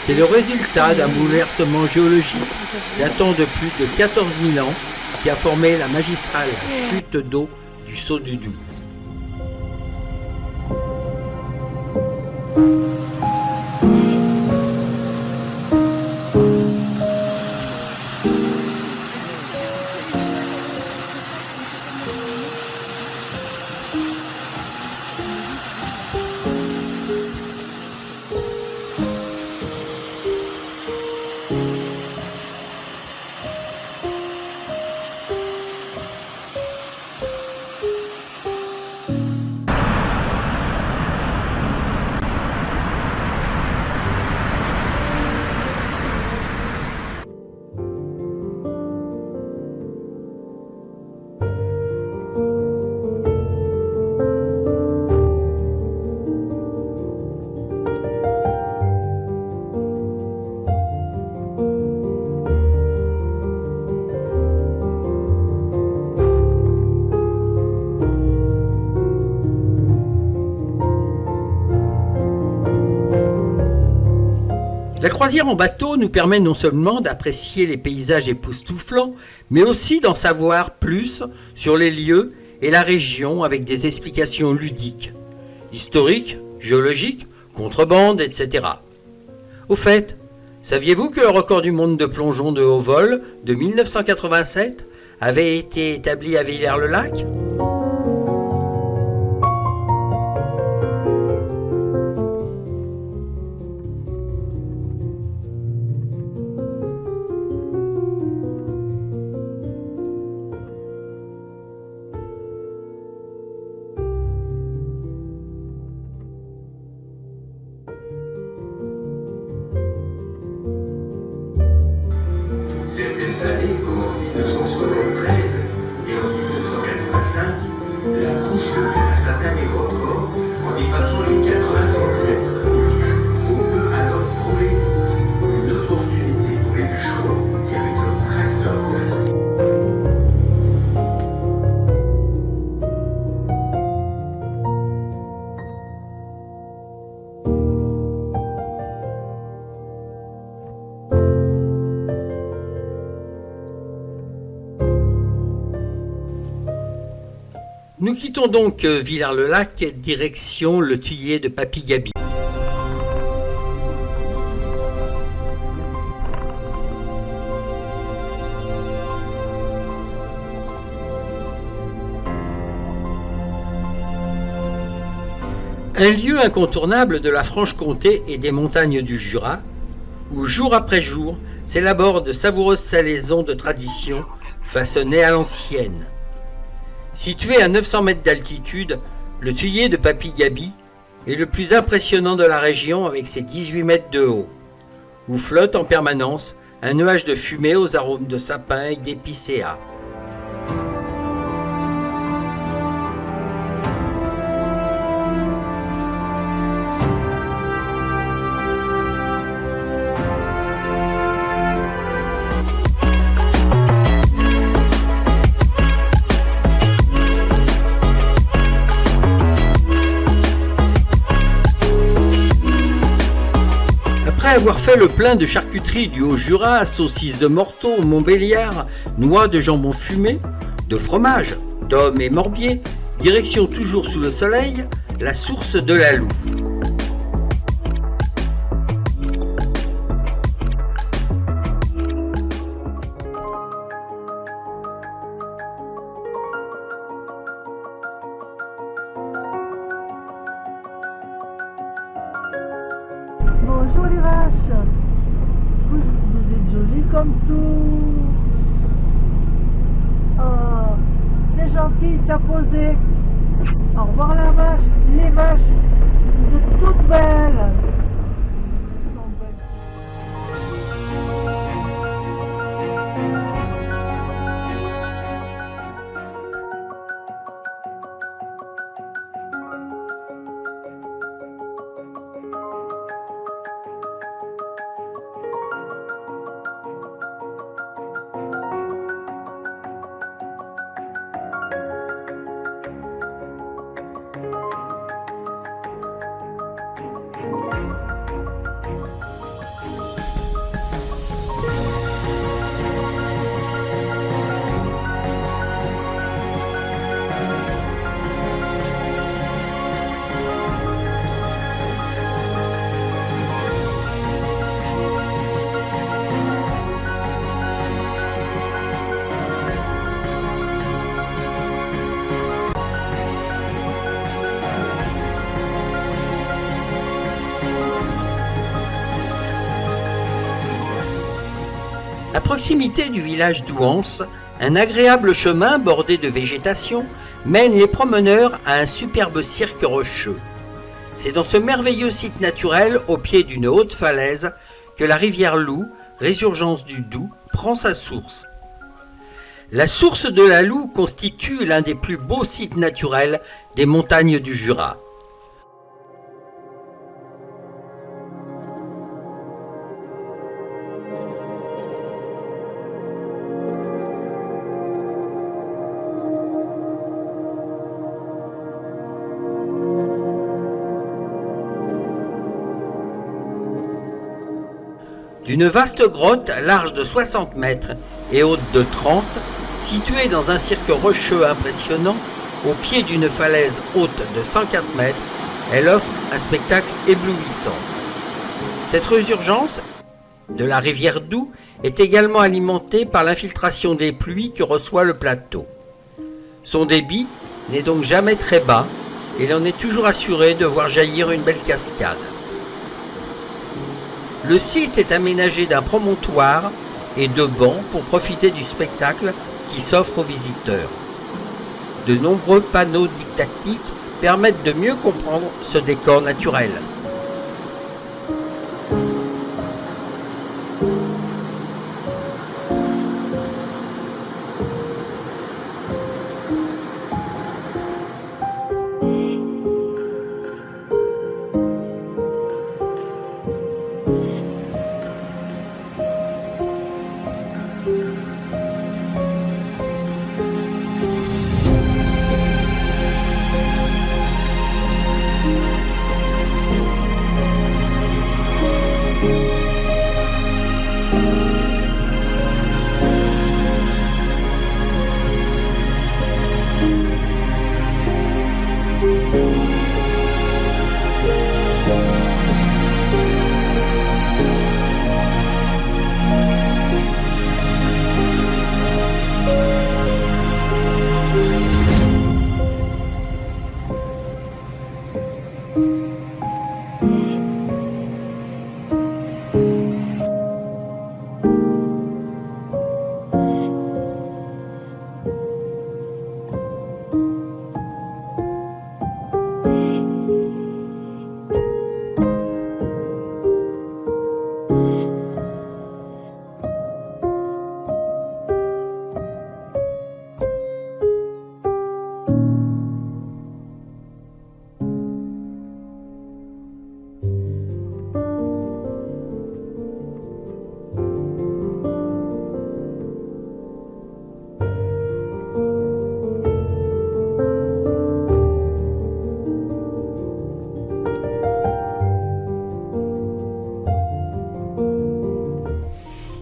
C'est le résultat d'un bouleversement géologique datant de plus de 14 000 ans qui a formé la magistrale chute d'eau du Saut du Doubs. La croisière en bateau nous permet non seulement d'apprécier les paysages époustouflants, mais aussi d'en savoir plus sur les lieux et la région avec des explications ludiques, historiques, géologiques, contrebande, etc. Au fait, saviez-vous que le record du monde de plongeon de haut vol de 1987 avait été établi à Villers-le-Lac ? Certaines années, comme en 1973 et en 1985, la couche de glace atteint les records en dépassant les 80 cm. On peut alors trouver une opportunité pour les bûcherons qui, avec leur tracteur forestier, Nous quittons donc Villers-le-Lac, direction le Thuillier de Papy-Gaby. Un lieu incontournable de la Franche-Comté et des montagnes du Jura, où jour après jour s'élaborent de savoureuses salaisons de tradition façonnées à l'ancienne. Situé à 900 mètres d'altitude, le Thuillier de Papy-Gaby est le plus impressionnant de la région avec ses 18 mètres de haut, où flotte en permanence un nuage de fumée aux arômes de sapin et d'épicéas. Après avoir fait le plein de charcuterie du Haut-Jura, saucisses de Morteau, Montbéliard, noix de jambon fumé, de fromage, d'Homme et Morbier, direction toujours sous le soleil, la source de la Loue. Bonjour les vaches. Vous êtes jolies comme tout. Oh, c'est gentil, t'as posé. Au revoir la vache. Les vaches, vous êtes toutes belles. Elles sont belles. À proximité du village d'Ouance, un agréable chemin bordé de végétation mène les promeneurs à un superbe cirque rocheux. C'est dans ce merveilleux site naturel, au pied d'une haute falaise, que la rivière Loue, résurgence du Doubs, prend sa source. La source de la Loue constitue l'un des plus beaux sites naturels des montagnes du Jura. D'une vaste grotte large de 60 mètres et haute de 30, située dans un cirque rocheux impressionnant, au pied d'une falaise haute de 104 mètres, elle offre un spectacle éblouissant. Cette résurgence de la rivière Doubs est également alimentée par l'infiltration des pluies que reçoit le plateau. Son débit n'est donc jamais très bas et l'on est toujours assuré de voir jaillir une belle cascade. Le site est aménagé d'un promontoire et de bancs pour profiter du spectacle qui s'offre aux visiteurs. De nombreux panneaux didactiques permettent de mieux comprendre ce décor naturel.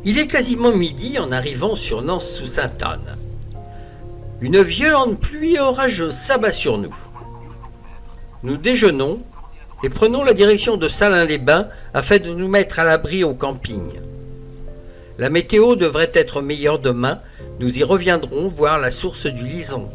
Il est quasiment midi en arrivant sur Nance-sous-Sainte-Anne. Une violente pluie orageuse s'abat sur nous. Nous déjeunons et prenons la direction de Salins-les-Bains afin de nous mettre à l'abri au camping. La météo devrait être meilleure demain, nous y reviendrons voir la source du Lison.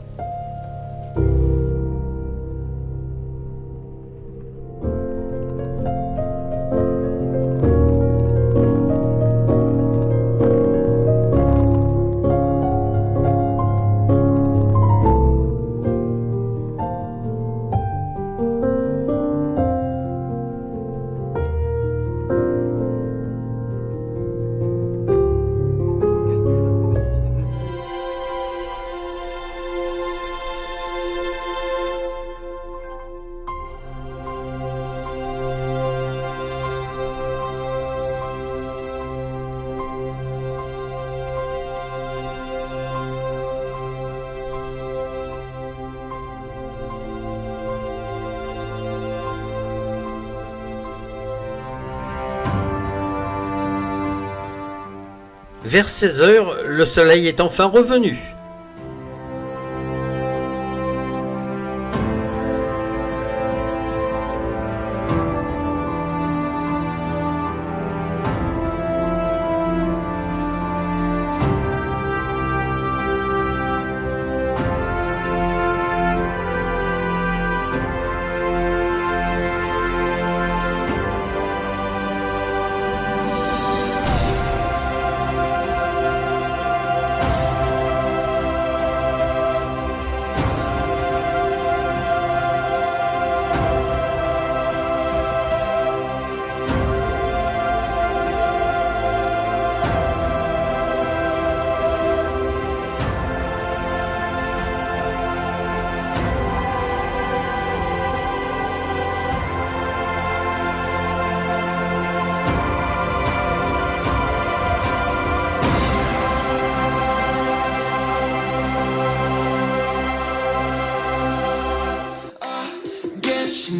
Vers 16 heures, le soleil est enfin revenu.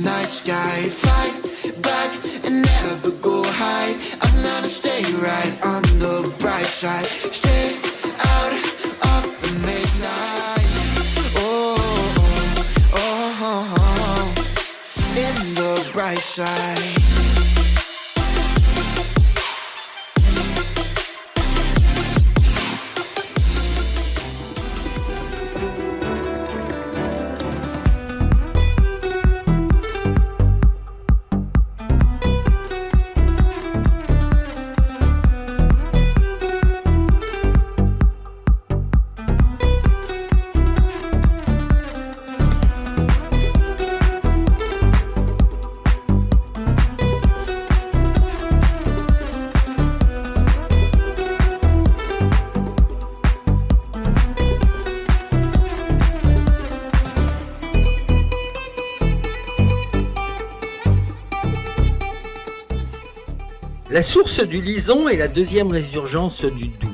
Night sky, fight back and never go hide. I'm gonna stay right on the bright side. Stay out of the midnight. Oh, in the bright side. La source du Lison est la deuxième résurgence du Doubs.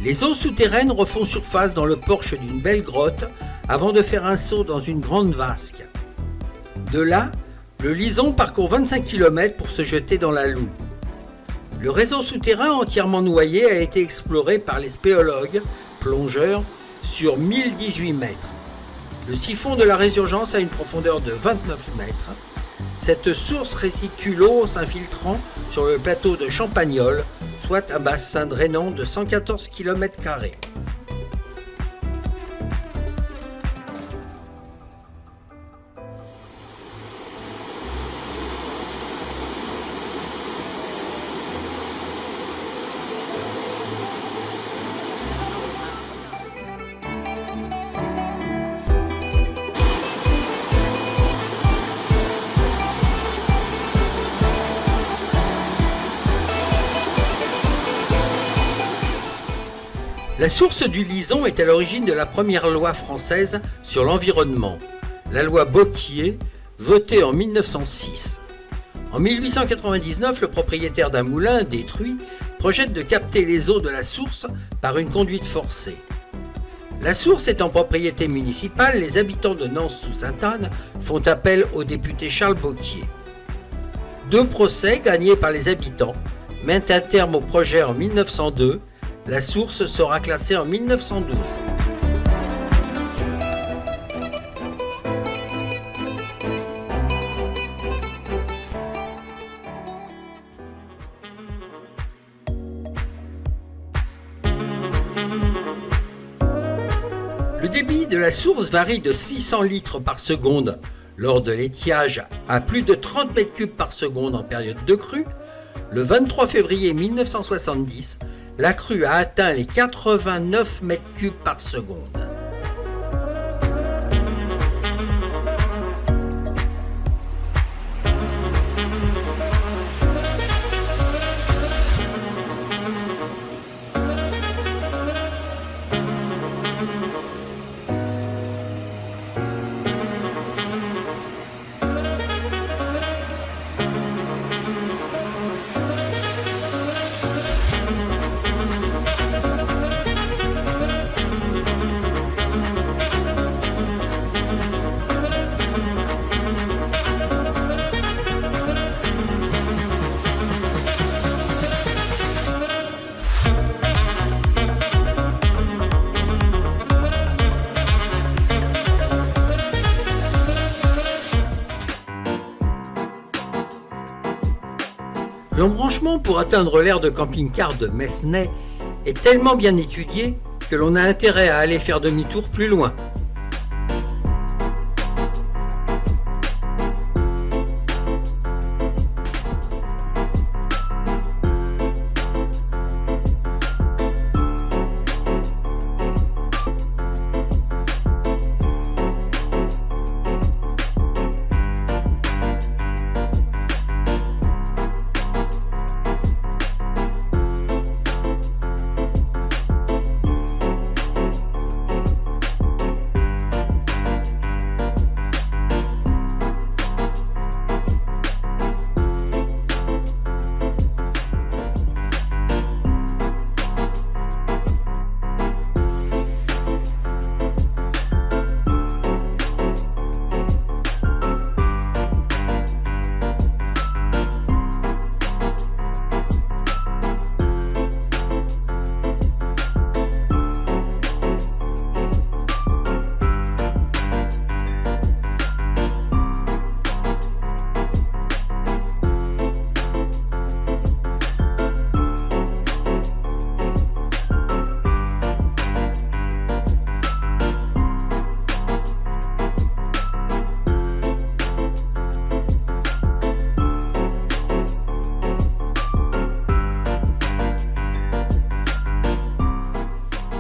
Les eaux souterraines refont surface dans le porche d'une belle grotte avant de faire un saut dans une grande vasque. De là, le Lison parcourt 25 km pour se jeter dans la Loue. Le réseau souterrain entièrement noyé a été exploré par les spéologues, plongeurs, sur 1018 mètres. Le siphon de la résurgence a une profondeur de 29 mètres. Cette source restitue l'eau s'infiltrant sur le plateau de Champagnole, soit un bassin drainant de 114 km². La source du Lison est à l'origine de la première loi française sur l'environnement, la loi Bocquier, votée en 1906. En 1899, le propriétaire d'un moulin détruit projette de capter les eaux de la source par une conduite forcée. La source étant propriété municipale, les habitants de Nance-sous-Sainte-Anne font appel au député Charles Bocquier. 2 procès gagnés par les habitants mettent un terme au projet en 1902. La source sera classée en 1912. Le débit de la source varie de 600 litres par seconde lors de l'étiage à plus de 30 mètres cubes par seconde en période de crue. Le 23 février 1970, la crue a atteint les 89 mètres cubes par seconde. L'embranchement pour atteindre l'aire de camping-car de Mesnay est tellement bien étudié que l'on a intérêt à aller faire demi-tour plus loin.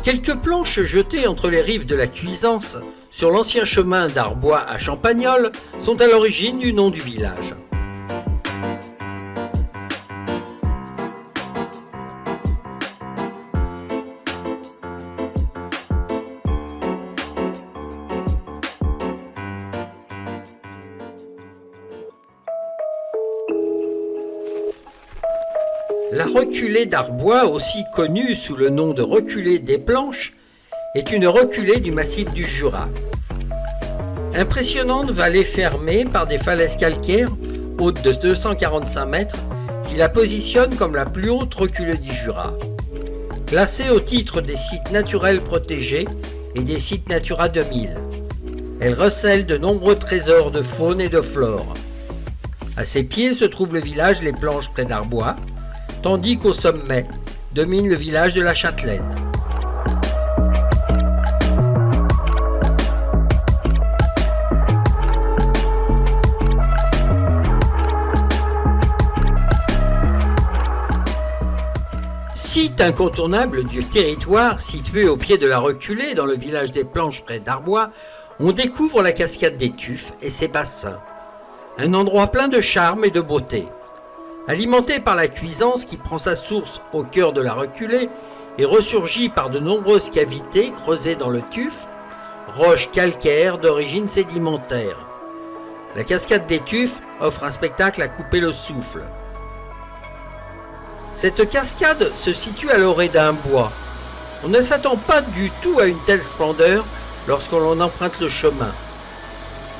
Quelques planches jetées entre les rives de la Cuisance, sur l'ancien chemin d'Arbois à Champagnole, sont à l'origine du nom du village. La reculée d'Arbois, aussi connue sous le nom de reculée des Planches, est une reculée du massif du Jura. Impressionnante vallée fermée par des falaises calcaires hautes de 245 mètres qui la positionnent comme la plus haute reculée du Jura. Classée au titre des sites naturels protégés et des sites Natura 2000. Elle recèle de nombreux trésors de faune et de flore. À ses pieds se trouve le village Les Planches près d'Arbois, tandis qu'au sommet domine le village de la Châtelaine. Site incontournable du territoire situé au pied de la reculée dans le village des Planches près d'Arbois, on découvre la cascade des Tuffes et ses bassins. Un endroit plein de charme et de beauté. Alimenté par la Cuisance qui prend sa source au cœur de la reculée et ressurgit par de nombreuses cavités creusées dans le tuf, roches calcaires d'origine sédimentaire. La cascade des Tuffes offre un spectacle à couper le souffle. Cette cascade se situe à l'orée d'un bois. On ne s'attend pas du tout à une telle splendeur lorsqu'on en emprunte le chemin.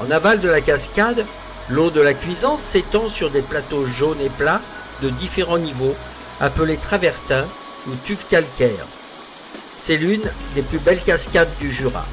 En aval de la cascade, l'eau de la Cuisance s'étend sur des plateaux jaunes et plats de différents niveaux, appelés travertins ou tufs calcaires. C'est l'une des plus belles cascades du Jura.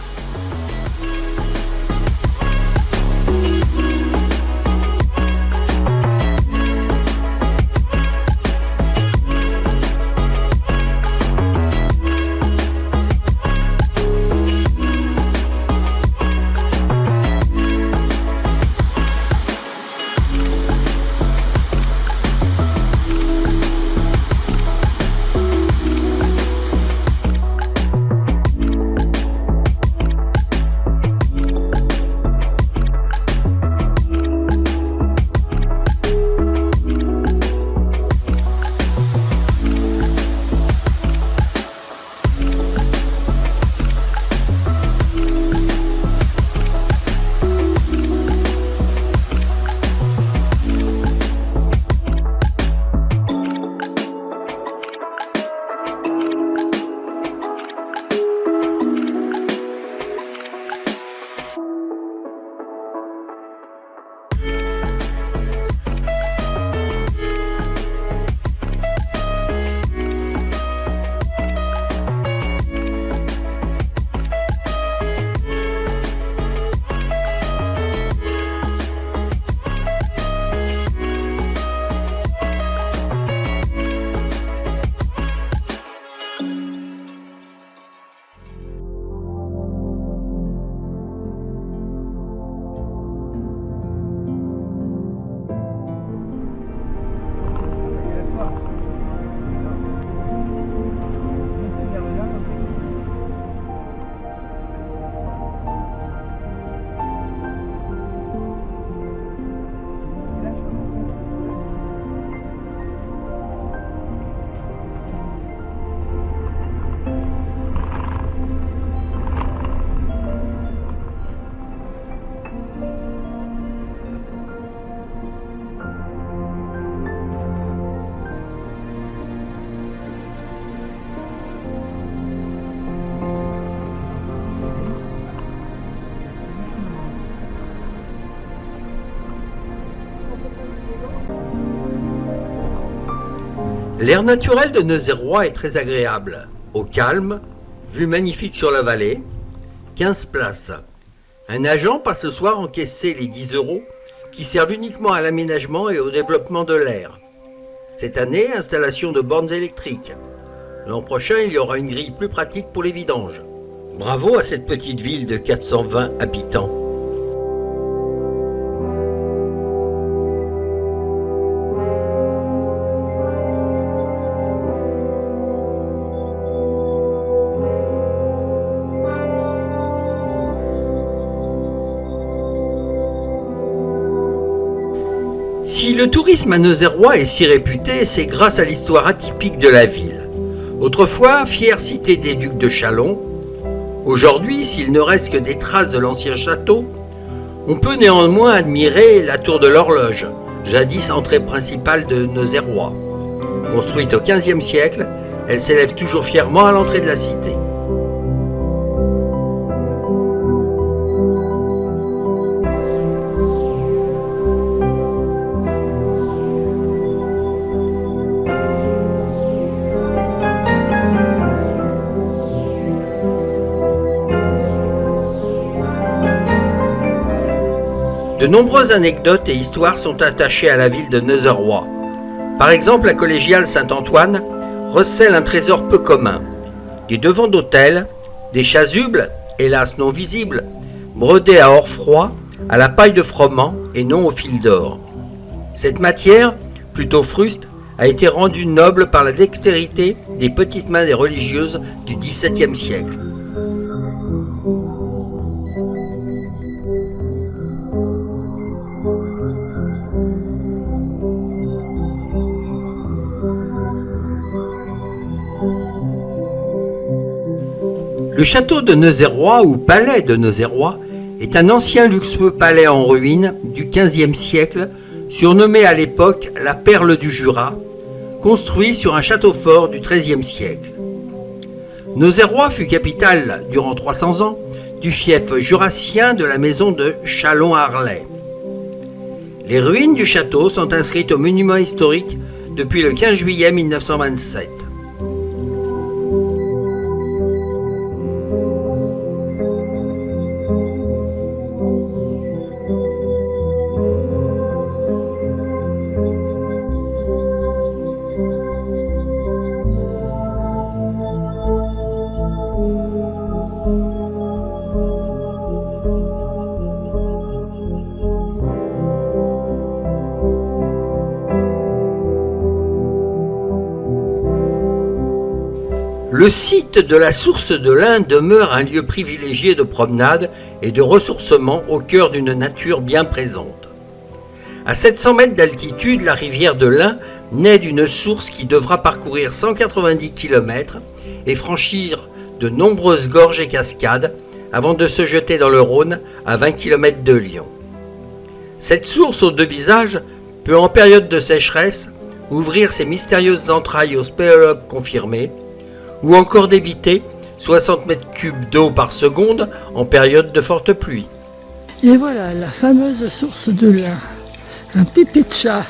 L'air naturel de Nozeroy est très agréable. Au calme, vue magnifique sur la vallée, 15 places. Un agent passe le soir encaisser les 10 € qui servent uniquement à l'aménagement et au développement de l'air. Cette année, installation de bornes électriques. L'an prochain, il y aura une grille plus pratique pour les vidanges. Bravo à cette petite ville de 420 habitants. Si le tourisme à Nozeroy est si réputé, c'est grâce à l'histoire atypique de la ville. Autrefois, fière cité des ducs de Châlons, aujourd'hui, s'il ne reste que des traces de l'ancien château, on peut néanmoins admirer la tour de l'horloge, jadis entrée principale de Nozeroy. Construite au XVe siècle, elle s'élève toujours fièrement à l'entrée de la cité. De nombreuses anecdotes et histoires sont attachées à la ville de Nozeroy. Par exemple, la collégiale Saint-Antoine recèle un trésor peu commun. Des devants d'autel, des chasubles, hélas non visibles, brodés à or froid, à la paille de froment et non au fil d'or. Cette matière, plutôt fruste, a été rendue noble par la dextérité des petites mains des religieuses du XVIIe siècle. Le château de Nozeroy ou palais de Nozeroy est un ancien luxueux palais en ruine du XVe siècle, surnommé à l'époque la Perle du Jura, construit sur un château fort du XIIIe siècle. Nozeroy fut capitale durant 300 ans du fief jurassien de la maison de Châlons-Arlay. Les ruines du château sont inscrites au monument historique depuis le 15 juillet 1927. Le site de la source de l'Ain demeure un lieu privilégié de promenade et de ressourcement au cœur d'une nature bien présente. À 700 mètres d'altitude, la rivière de l'Ain naît d'une source qui devra parcourir 190 km et franchir de nombreuses gorges et cascades avant de se jeter dans le Rhône à 20 km de Lyon. Cette source aux deux visages peut en période de sécheresse ouvrir ses mystérieuses entrailles aux spéléologues confirmés, ou encore débiter 60 mètres cubes d'eau par seconde en période de forte pluie. Et voilà la fameuse source de l'Ain, un pipi de chat.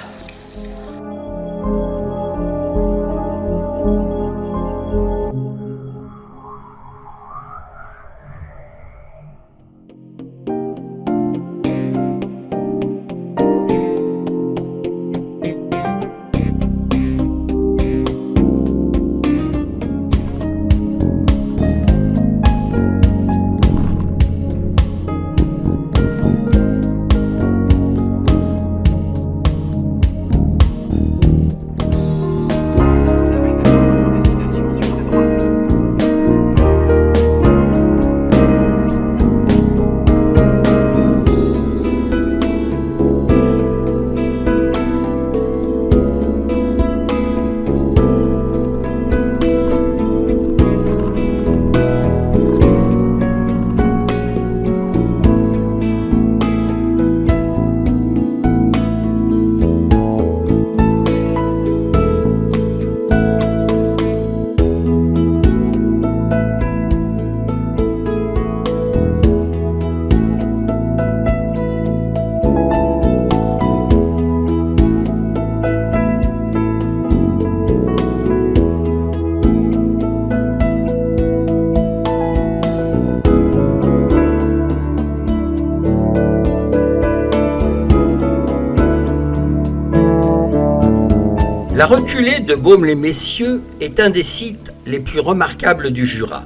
La reculée de Baume-les-Messieurs est un des sites les plus remarquables du Jura.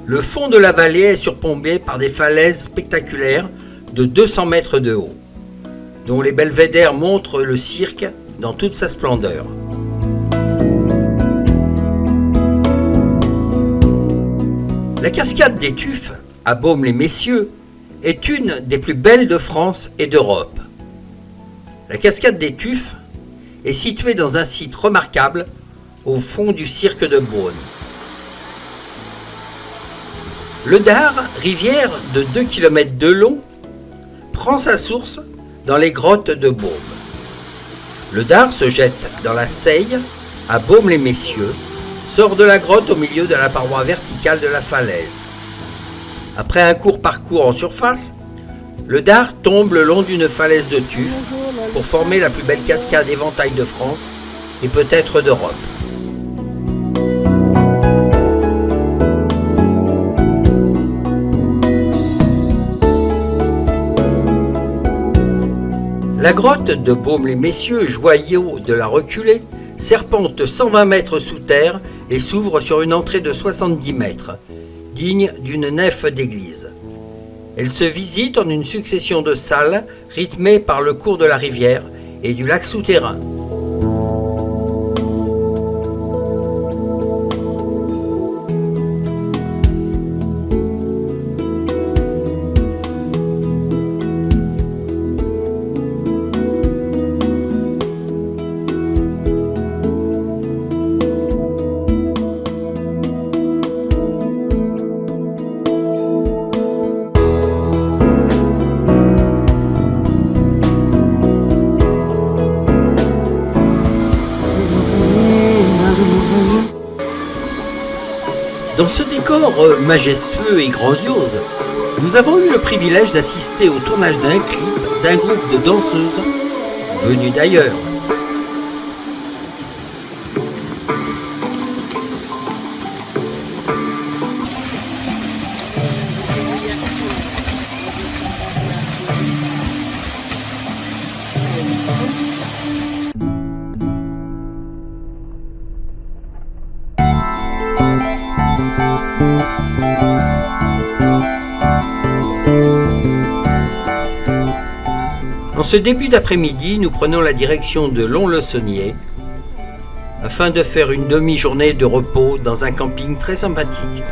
Le fond de la vallée est surplombé par des falaises spectaculaires de 200 mètres de haut, dont les belvédères montrent le cirque dans toute sa splendeur. La cascade des Tuffes, à Baume-les-Messieurs, est une des plus belles de France et d'Europe. La cascade des Tuffes est située dans un site remarquable au fond du cirque de Beaune. Le Dard, rivière de 2 km de long, prend sa source dans les grottes de Baume. Le Dard se jette dans la Seille à Baume-les-Messieurs, sort de la grotte au milieu de la paroi verticale de la falaise. Après un court parcours en surface, le Dard tombe le long d'une falaise de Tuffes pour former la plus belle cascade éventail de France et peut-être d'Europe. La grotte de Baume-les-Messieurs, joyau de la reculée, serpente 120 mètres sous terre et s'ouvre sur une entrée de 70 mètres, digne d'une nef d'église. Elle se visite en une succession de salles rythmées par le cours de la rivière et du lac souterrain. Dans ce décor majestueux et grandiose, nous avons eu le privilège d'assister au tournage d'un clip d'un groupe de danseuses venues d'ailleurs. En ce début d'après-midi, nous prenons la direction de Lons-le-Saunier afin de faire une demi-journée de repos dans un camping très sympathique.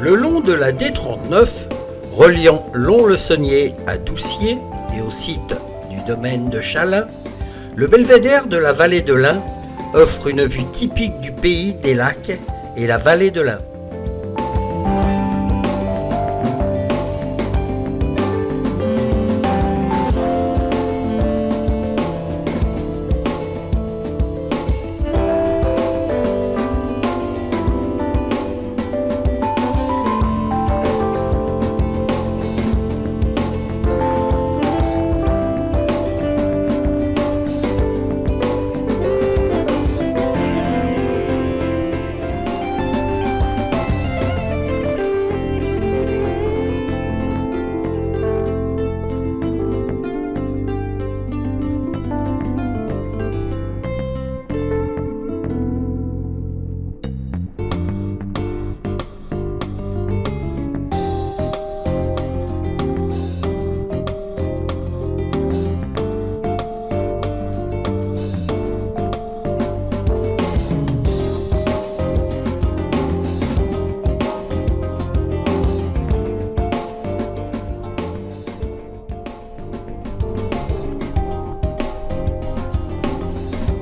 Le long de la D39, reliant Lons-le-Saunier à Doucier et au site du domaine de Chalain, le belvédère de la vallée de l'Ain offre une vue typique du pays des lacs et la vallée de l'Ain.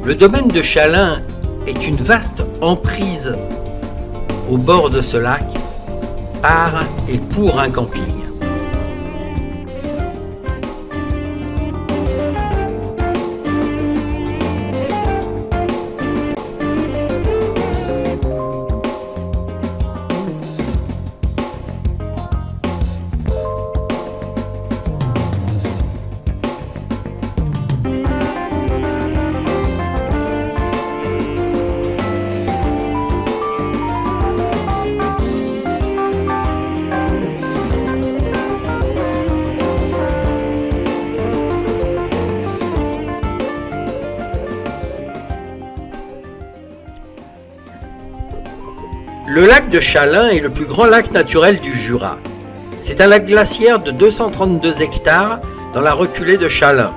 Le domaine de Chalain est une vaste emprise au bord de ce lac, par et pour un camping. Le lac de Chalain est le plus grand lac naturel du Jura. C'est un lac glaciaire de 232 hectares dans la reculée de Chalain.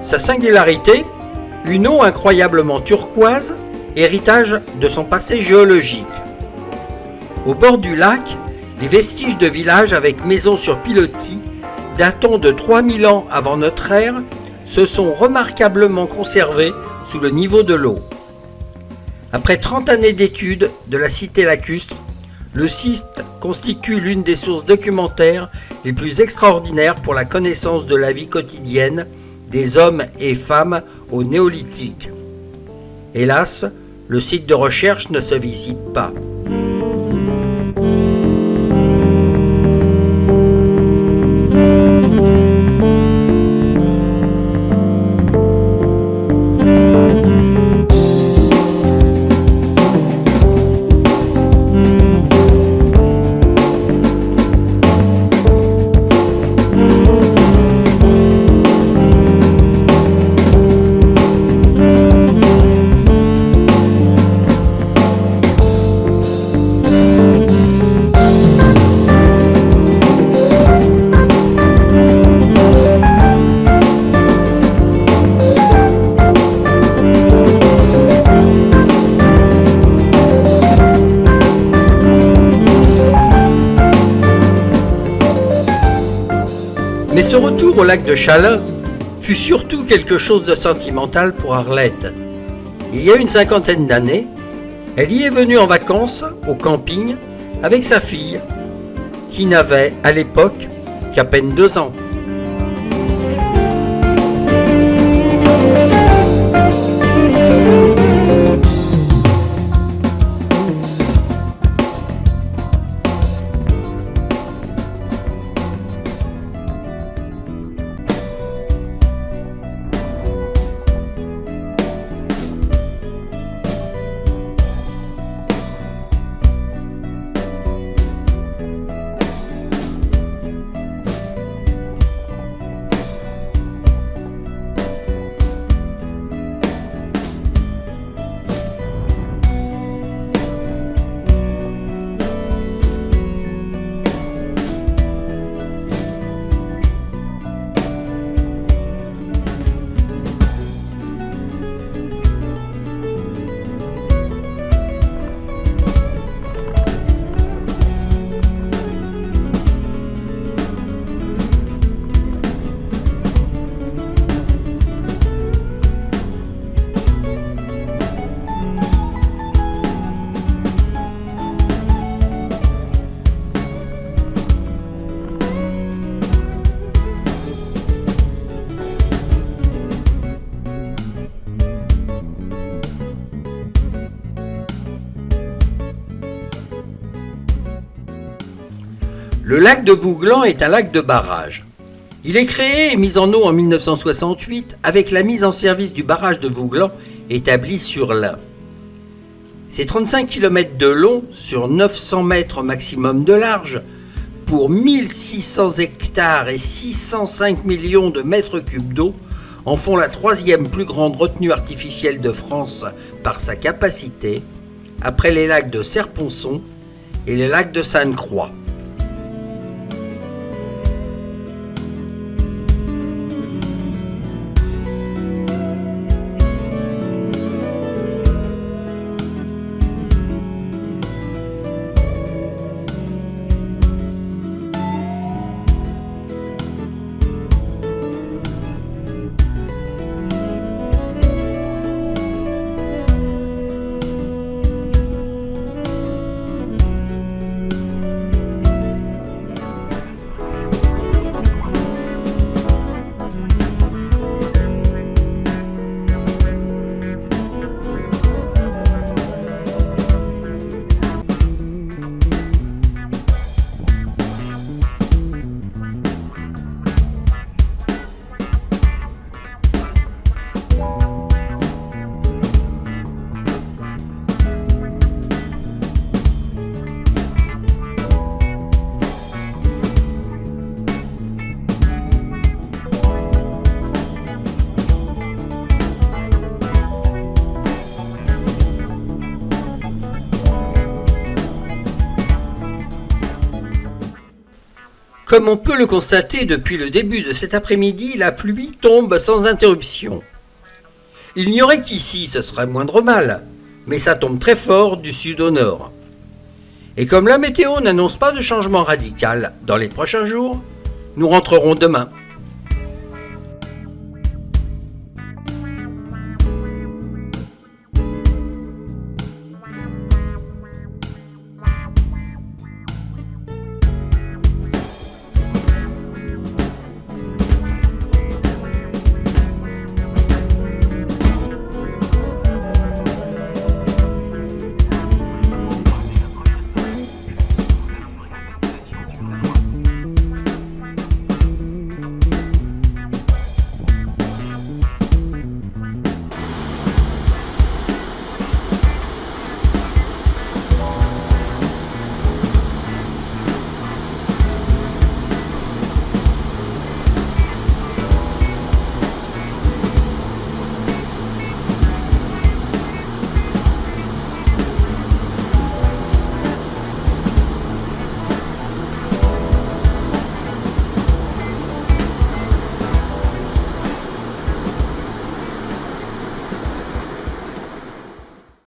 Sa singularité, une eau incroyablement turquoise, héritage de son passé géologique. Au bord du lac, les vestiges de villages avec maisons sur pilotis, datant de 3000 ans avant notre ère, se sont remarquablement conservés sous le niveau de l'eau. Après 30 années d'études de la cité lacustre, le site constitue l'une des sources documentaires les plus extraordinaires pour la connaissance de la vie quotidienne des hommes et femmes au néolithique. Hélas, le site de recherche ne se visite pas. Mais ce retour au lac de Chalain fut surtout quelque chose de sentimental pour Arlette. Il y a une 50aine d'années, elle y est venue en vacances au camping avec sa fille, qui n'avait à l'époque qu'à peine 2 ans. Le lac de Vouglan est un lac de barrage. Il est créé et mis en eau en 1968 avec la mise en service du barrage de Vouglan établi sur l'Ain. C'est 35 km de long sur 900 mètres maximum de large pour 1600 hectares et 605 millions de mètres cubes d'eau en font la 3e plus grande retenue artificielle de France par sa capacité, après les lacs de Serponçon et les lacs de Sainte-Croix. comme on peut le constater depuis le début de cet après-midi, la pluie tombe sans interruption. Il n'y aurait qu'ici, ce serait moindre mal, mais ça tombe très fort du sud au nord. Et comme la météo n'annonce pas de changement radical dans les prochains jours, nous rentrerons demain.